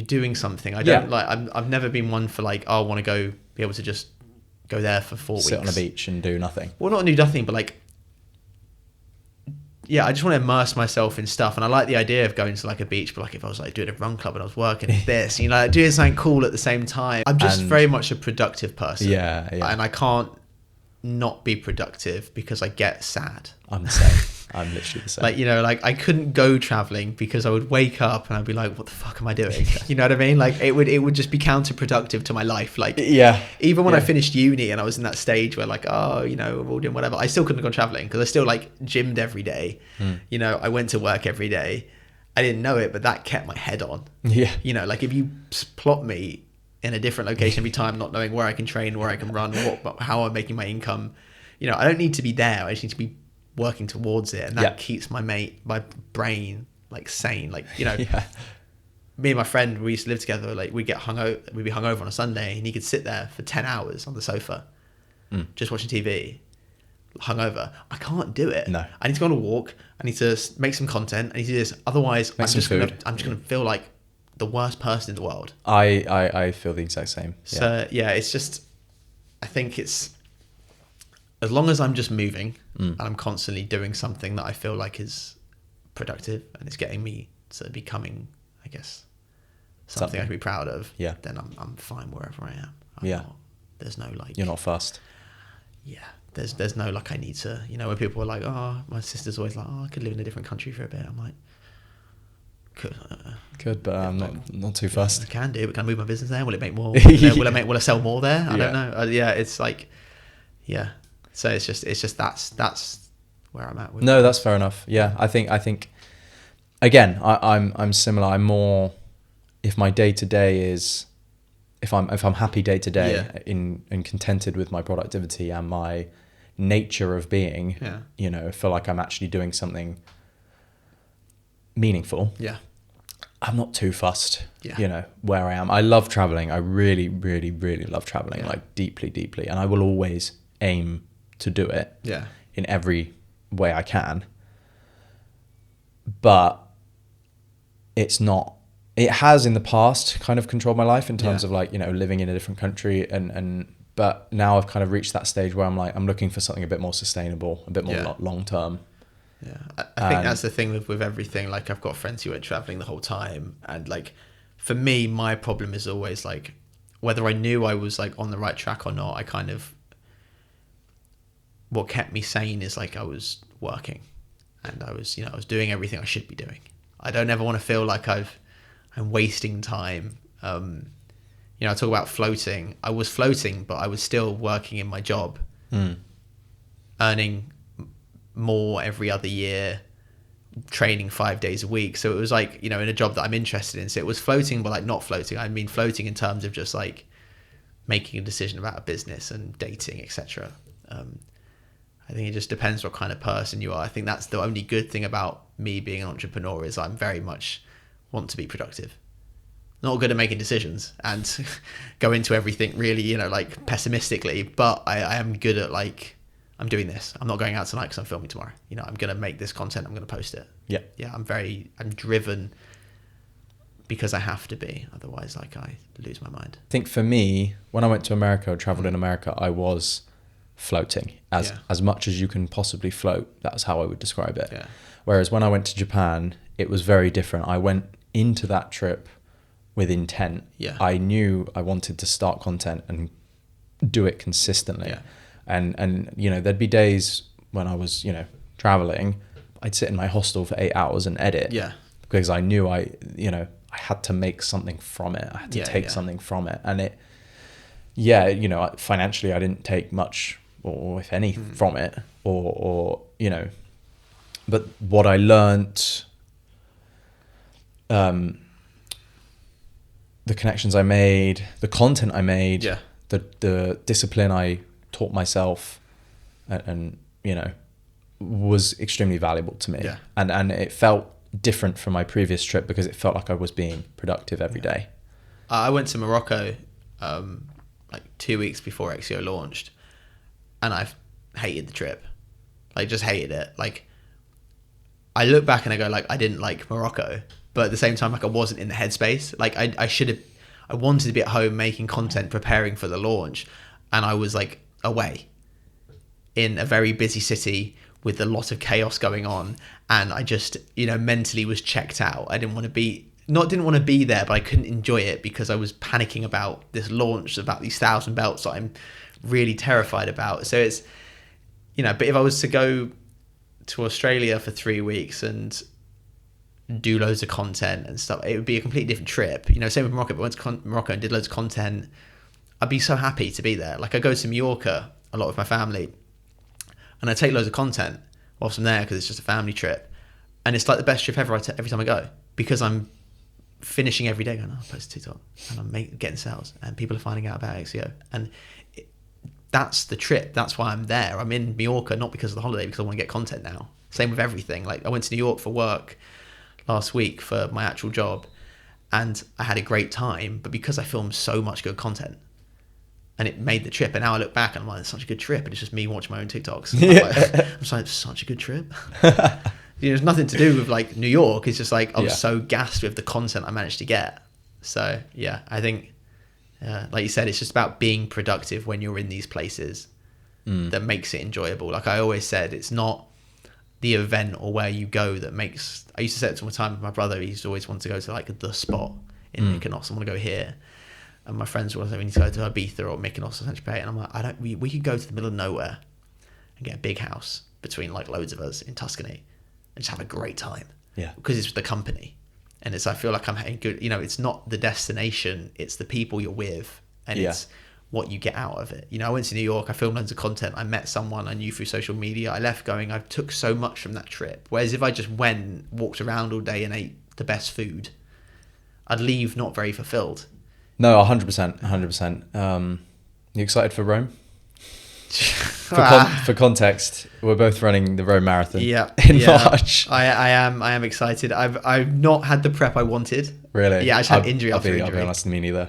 doing something. I don't like. I've never been one for like, I want to be able to just go there for 4 weeks, sit on a beach and do nothing. Well, not do nothing, but like, I just want to immerse myself in stuff. And I like the idea of going to like a beach, but like if I was like doing a run club and I was working at this, you know, like doing something cool at the same time. I'm just very much a productive person. Yeah. And I can't not be productive because I get sad. I'm the same. I'm literally the same. Like, you know, like I couldn't go traveling because I would wake up and I'd be like, what the fuck am I doing? You know what I mean? Like it would just be counterproductive to my life. Like, even when I finished uni and I was in that stage where like, oh, you know, we're all doing whatever, I still couldn't go traveling because I still like gymmed every day. You know, I went to work every day. I didn't know it, but that kept my head on. Yeah. You know, like if you plot me in a different location every time, not knowing where I can train, where I can run, how I'm making my income, you know, I don't need to be there. I just need to be working towards it, and that keeps my brain like sane. Like, you know, me and my friend, we used to live together. Like, we'd be hungover on a Sunday, and he could sit there for 10 hours on the sofa, just watching TV, hungover. I can't do it. No, I need to go on a walk. I need to make some content. I need to do this. Otherwise, I'm just gonna feel like the worst person in the world. I feel the exact same. So it's just, I think it's, as long as I'm just moving and I'm constantly doing something that I feel like is productive and it's getting me to becoming, I guess, something I can be proud of, then I'm fine wherever I am. There's no like... You're not fussed. Yeah. There's no like I need to, you know, when people are like, oh, my sister's always like, oh, I could live in a different country for a bit. I'm like, could, but I'm not too fussed. I can do, but can I move my business there? Will it make more? Will I sell more there? I don't know. It's like, so it's just that's where I'm at with no, that's fair enough. I think again, I'm similar. I'm more, if my day to day is, if I'm happy day to day and contented with my productivity and my nature of being, you know, feel like I'm actually doing something meaningful, I'm not too fussed, you know, where I am. I love traveling. I really, really, really love traveling, like deeply, and I will always aim to do it in every way I can. But it's not, it has in the past kind of controlled my life in terms of like, you know, living in a different country but now I've kind of reached that stage where I'm like, I'm looking for something a bit more sustainable, a bit more long term. I think that's the thing with everything. Like, I've got friends who went traveling the whole time, and like, for me, my problem is always like, whether I knew I was like on the right track or not, I kind of, what kept me sane is like I was working and I was doing everything I should be doing. I don't ever want to feel like I'm wasting time. You know, I talk about floating. I was floating, but I was still working in my job, earning more every other year, training 5 days a week. So it was like, you know, in a job that I'm interested in. So it was floating, but like not floating. I mean, floating in terms of just like making a decision about a business and dating, etc. I think it just depends what kind of person you are. I think that's the only good thing about me being an entrepreneur is I'm very much want to be productive. Not good at making decisions and go into everything really, you know, like pessimistically, but I am good at like, I'm doing this. I'm not going out tonight because I'm filming tomorrow. You know, I'm going to make this content. I'm going to post it. I'm driven because I have to be. Otherwise, like, I lose my mind. I think for me, when I went to America, traveled in America, I was floating as much as you can possibly float. That's how I would describe it. Whereas when I went to Japan, it was very different. I went into that trip with intent. I knew I wanted to start content and do it consistently. And you know, there'd be days when I was, you know, traveling, I'd sit in my hostel for 8 hours and edit. Because I knew I had to make something from it. I had to take something from it. And it, you know, financially I didn't take much or if any from it or, you know, but what I learned, the connections I made, the content I made, the discipline I taught myself and you know, was extremely valuable to me. And it felt different from my previous trip because it felt like I was being productive every day. I went to Morocco like 2 weeks before Exeo launched, and I hated the trip. Like, just hated it. Like, I look back and I go like, I didn't like Morocco, but at the same time, like, I wasn't in the headspace. Like, I wanted to be at home making content, preparing for the launch, and I was like away in a very busy city with a lot of chaos going on, and I just, you know, mentally was checked out. I didn't want to be there, but I couldn't enjoy it because I was panicking about this launch, about these 1,000 belts that I'm really terrified about. So it's, you know, but if I was to go to Australia for 3 weeks and do loads of content and stuff, it would be a completely different trip. You know, same with Morocco, but I went to Morocco and did loads of content. I'd be so happy to be there. Like, I go to Mallorca a lot with my family and I take loads of content whilst I'm there because it's just a family trip. And it's like the best trip ever every time I go, because I'm finishing every day going, oh, I'll post TikTok and I'm getting sales and people are finding out about Exeo. And that's the trip. That's why I'm there. I'm in Mallorca not because of the holiday, because I want to get content now. Same with everything. Like I went to New York for work last week for my actual job, and I had a great time, but because I filmed so much good content, and it made the trip. And now I look back and I'm like, it's such a good trip. And it's just me watching my own TikToks. I'm just like, it's such a good trip. There's nothing to do with like New York. It's just like I was so gassed with the content I managed to get. So yeah, I think, like you said, it's just about being productive when you're in these places that makes it enjoyable. Like I always said, it's not the event or where you go that makes. I used to say it all the time with my brother. He used to always want to go to like the spot in Mykonos. I want to go here. And my friends were like, we need to go to Ibiza or Mykonos or Saint-Tropez. And I'm like, we could go to the middle of nowhere and get a big house between like loads of us in Tuscany and just have a great time. Yeah. Because it's the company. And I feel like I'm having good, it's not the destination, it's the people you're with, and it's what you get out of it. I went to New York, I filmed loads of content, I met someone I knew through social media, I left going, I took so much from that trip. Whereas if I just walked around all day and ate the best food, I'd leave not very fulfilled. No, 100%. You excited for Rome? For context, we're both running the Rome Marathon in March. I am excited. I've not had the prep I wanted. Really? Yeah, I just had injury after injury. I'll be honest, me neither.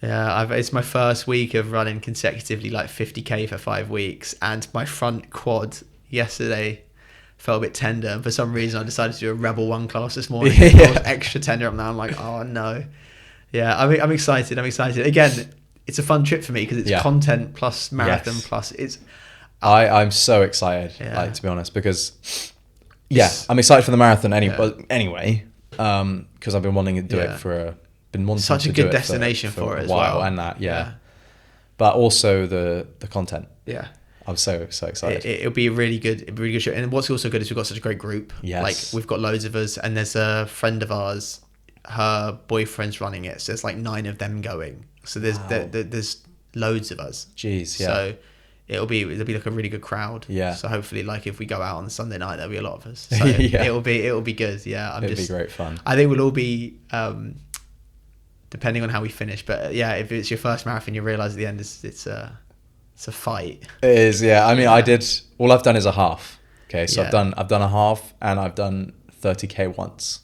It's my first week of running consecutively like 50k for 5 weeks, and my front quad yesterday felt a bit tender, and for some reason I decided to do a Rebel 1 class this morning. I was extra tender up now. I'm like, oh no. Yeah, I'm excited. Again, it's a fun trip for me because it's content plus marathon plus it's. I'm so excited, to be honest, because I'm excited for the marathon anyway, because I've been wanting to do it such a good destination for it as well, and but also the content. Yeah. I'm so excited. It'll be a really good trip. And what's also good is we've got such a great group. Yes. Like we've got loads of us, and there's a friend of ours, her boyfriend's running it, so there's like 9 of them going. So there's loads of us. Jeez, yeah. So there'll be like a really good crowd. Yeah. So hopefully, like if we go out on Sunday night, there'll be a lot of us. So it'll be good. Yeah. It'll be great fun. I think we'll all be depending on how we finish. But if it's your first marathon, you realise at the end it's a fight. It is. Yeah. I mean, all I've done is a half. Okay. So I've done a half, and I've done 30k once.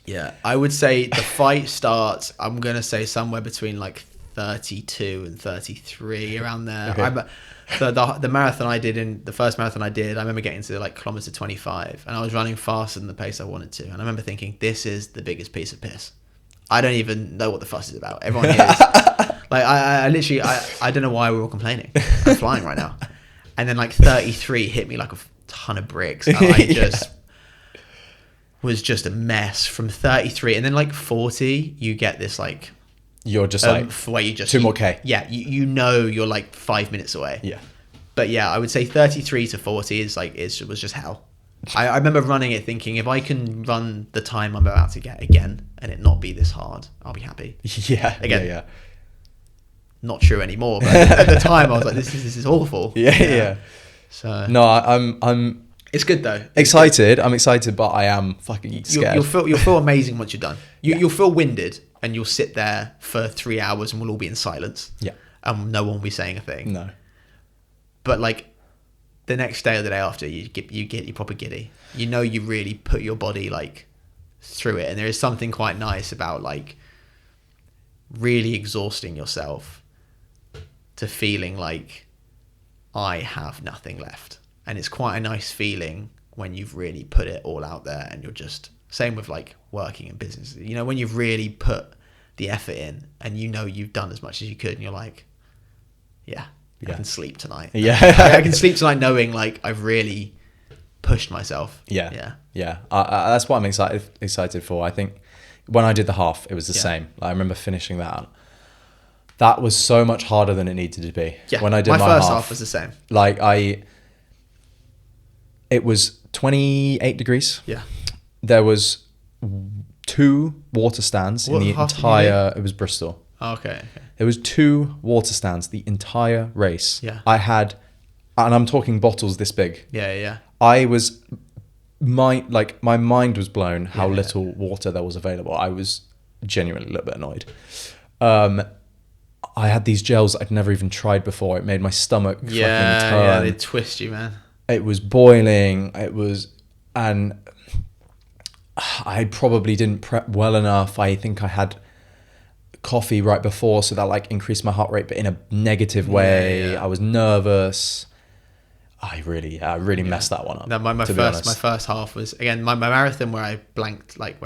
Yeah, I would say the fight starts, I'm going to say somewhere between like 32 and 33, around there. Okay. The marathon I did, the first marathon I did, I remember getting to like kilometer 25, and I was running faster than the pace I wanted to. And I remember thinking, this is the biggest piece of piss. I don't even know what the fuss is about. Everyone here is. Like, I literally, I don't know why we're all complaining. I'm flying right now. And then like 33 hit me like a ton of bricks. And I just... was just a mess from 33, and then like 40 you get this like you're just like where you just 2 more k. You're like 5 minutes away. But I would say 33 to 40 is like was just hell. I remember running it thinking, if I can run the time I'm about to get again and it not be this hard, I'll be happy. Again, not true anymore, but at the time I was like, this is awful. So no, I'm it's good though. Excited. I'm excited, but I am fucking scared. You'll feel amazing once you're done. You'll feel winded, and you'll sit there for 3 hours, and we'll all be in silence. Yeah. And no one will be saying a thing. No. But like the next day or the day after, you proper giddy. You really put your body like through it, and there is something quite nice about like really exhausting yourself to feeling like I have nothing left. And it's quite a nice feeling when you've really put it all out there, and you're just, same with like working in business, when you've really put the effort in and you've done as much as you could, and you're like, I can sleep tonight. I can sleep tonight knowing like I've really pushed myself. That's what I'm excited for. I think when I did the half, it was the same. I remember finishing that was so much harder than it needed to be. When I did my first half was the same. It was 28 degrees. Yeah. There was 2 water stands in the entire... It was Bristol. Oh, okay. There was 2 water stands the entire race. Yeah. I had... And I'm talking bottles this big. Yeah. I was... My mind was blown how little water there was available. I was genuinely a little bit annoyed. I had these gels I'd never even tried before. It made my stomach fucking turn. Yeah, they twist you, man. It was boiling. And I probably didn't prep well enough. I think I had coffee right before, so that like increased my heart rate, but in a negative way. I was nervous. I really messed that one up. No, my first half was, again, my marathon where I blanked, like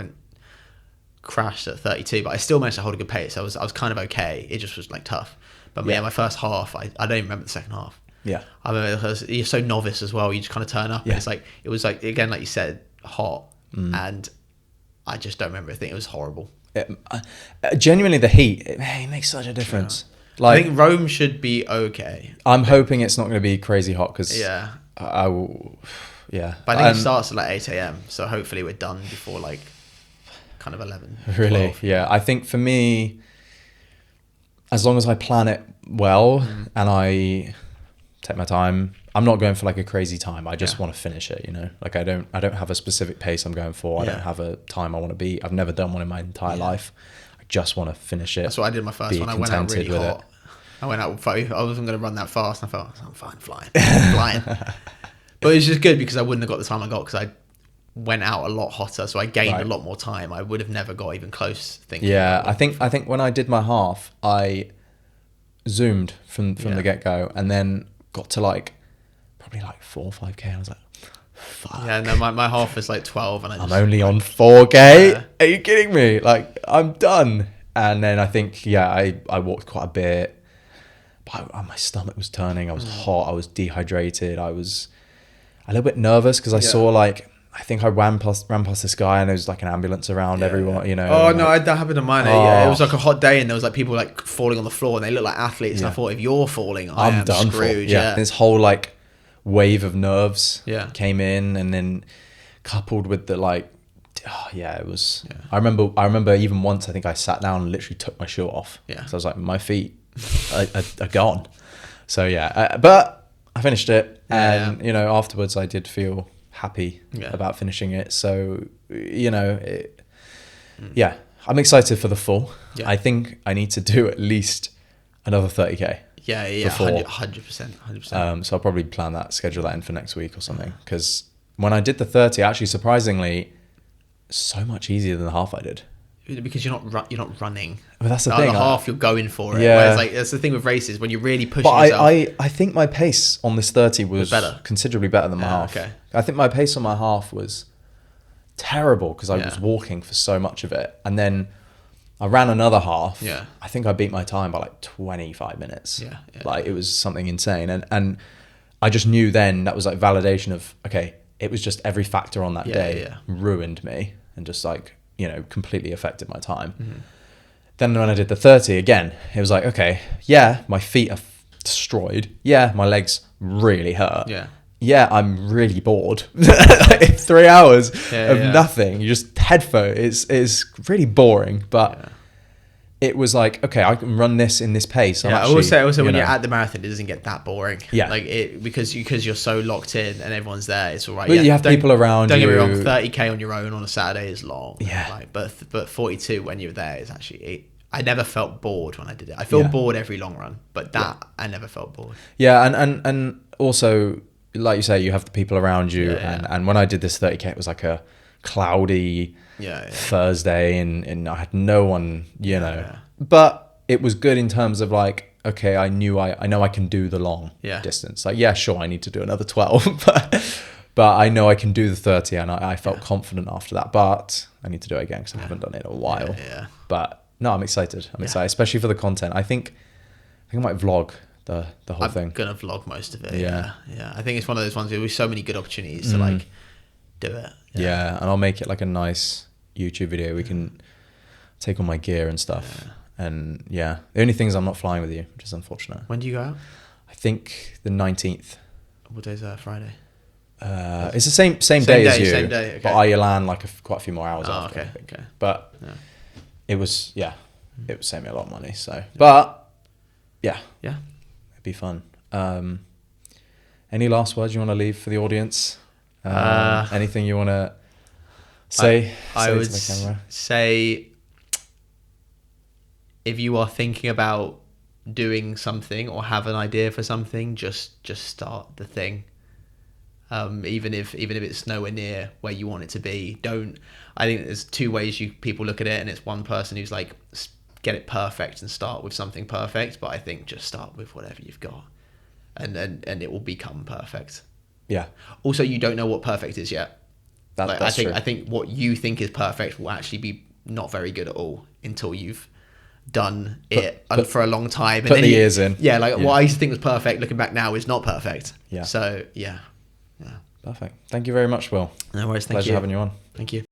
crashed at 32, but I still managed to hold a good pace. I was kind of okay. It just was like tough. But my first half, I don't even remember the second half. Yeah. I remember you're so novice as well. You just kind of turn up and it was like, again, like you said, hot. And I just don't remember. I think it was horrible. Genuinely, the heat, it makes such a difference. Yeah. Like, I think Rome should be okay. I'm hoping it's not going to be crazy hot because I will. Yeah. But I think it starts at like 8 a.m. So hopefully we're done before like kind of 11. Really? 12. Yeah. I think for me, as long as I plan it well and I take my time, I'm not going for like a crazy time. I just want to finish it, you know? Like I don't have a specific pace I'm going for. I don't have a time I want to beat. I've never done one in my entire life. I just want to finish it. That's what I did my first one. I went out really hot. I went out, I wasn't going to run that fast. And I thought, I'm fine, flying. But it's just good because I wouldn't have got the time I got because I went out a lot hotter. So I gained a lot more time. I would have never got even close thinking. Yeah, I think when I did my half, I zoomed from the get-go and then got to like probably like 4 or 5K. And I was like, fuck. Yeah, no, my half was like 12 and I'm only on 4K. Yeah. Are you kidding me? Like, I'm done. And then I think, I walked quite a bit. But my stomach was turning. I was hot. I was dehydrated. I was a little bit nervous because I saw like, I think I ran past this guy and there was like an ambulance around everyone, you know. Oh, no, that happened to mine. Yeah, it was like a hot day and there was like people like falling on the floor and they look like athletes. And I thought, if you're falling, I'm done screwed. Yeah. This whole like wave of nerves came in and then coupled with the like, it was, I remember even once I think I sat down and literally took my shoe off. Yeah. So I was like, my feet are gone. So but I finished it and, you know, afterwards I did feel happy about finishing it. So, you know, I'm excited for the full. Yeah. I think I need to do at least another 30K. Yeah, 100%. So I'll probably plan that, schedule that in for next week or something. Because when I did the 30, actually, surprisingly, so much easier than the half I did. Because you're not running. But that's the thing. The half, you're going for it. Yeah. Whereas, like, that's the thing with races, when you're really pushing yourself. I think my pace on this 30 was better, considerably better than my half. Okay. I think my pace on my half was terrible because I was walking for so much of it. And then I ran another half. Yeah. I think I beat my time by like 25 minutes. Yeah. Like, it was something insane. And I just knew then that was like validation of, okay, it was just every factor on that day ruined me and just like, you know, completely affected my time. Then when I did the 30 again, it was like, okay, my feet are destroyed. My legs really hurt. I'm really bored. 3 hours of nothing. You just headphone. It's really boring, but it was like, okay, I can run this in this pace. I will say also when you're at the marathon, it doesn't get that boring. Yeah, like because you're so locked in and everyone's there. It's all right. But you have people around. Don't get me wrong. 30K on your own on a Saturday is long. Yeah, like, but 42 when you're there is actually. I never felt bored when I did it. I feel bored every long run, but I never felt bored. Yeah, and also, like you say, you have the people around you. And when I did this 30K, it was like a cloudy Thursday and I had no one, you know. But it was good in terms of like, okay, I know I can do the long distance. Like, sure, I need to do another 12, but I know I can do the 30 and I felt confident after that. But I need to do it again because I haven't done it in a while. But no, I'm excited. I'm excited, especially for the content. I think I might vlog the whole thing. I'm gonna vlog most of it. Yeah. I think it's one of those ones where there's so many good opportunities to like do it. Yeah, and I'll make it like a nice YouTube video. We can take all my gear and stuff. And the only thing is I'm not flying with you, which is unfortunate. When do you go out? I think the 19th. What day is that? Friday. It's the same day as you. Same day. Okay. But I land like quite a few more hours after. Okay. But it was it would save me a lot of money. So, but it'd be fun. Any last words you want to leave for the audience? Anything you want to say? I would say, if you are thinking about doing something or have an idea for something, just start the thing. Even if it's nowhere near where you want it to be, don't. I think there's two ways people look at it, and it's one person who's like, get it perfect and start with something perfect. But I think just start with whatever you've got, and it will become perfect. Yeah. Also, you don't know what perfect is yet. That's true. I think what you think is perfect will actually be not very good at all until you've done it for a long time. Put the years in. Yeah, what I used to think was perfect, looking back now, is not perfect. Yeah. So, yeah. Perfect. Thank you very much, Will. No worries. Thank you. Pleasure having you on. Thank you.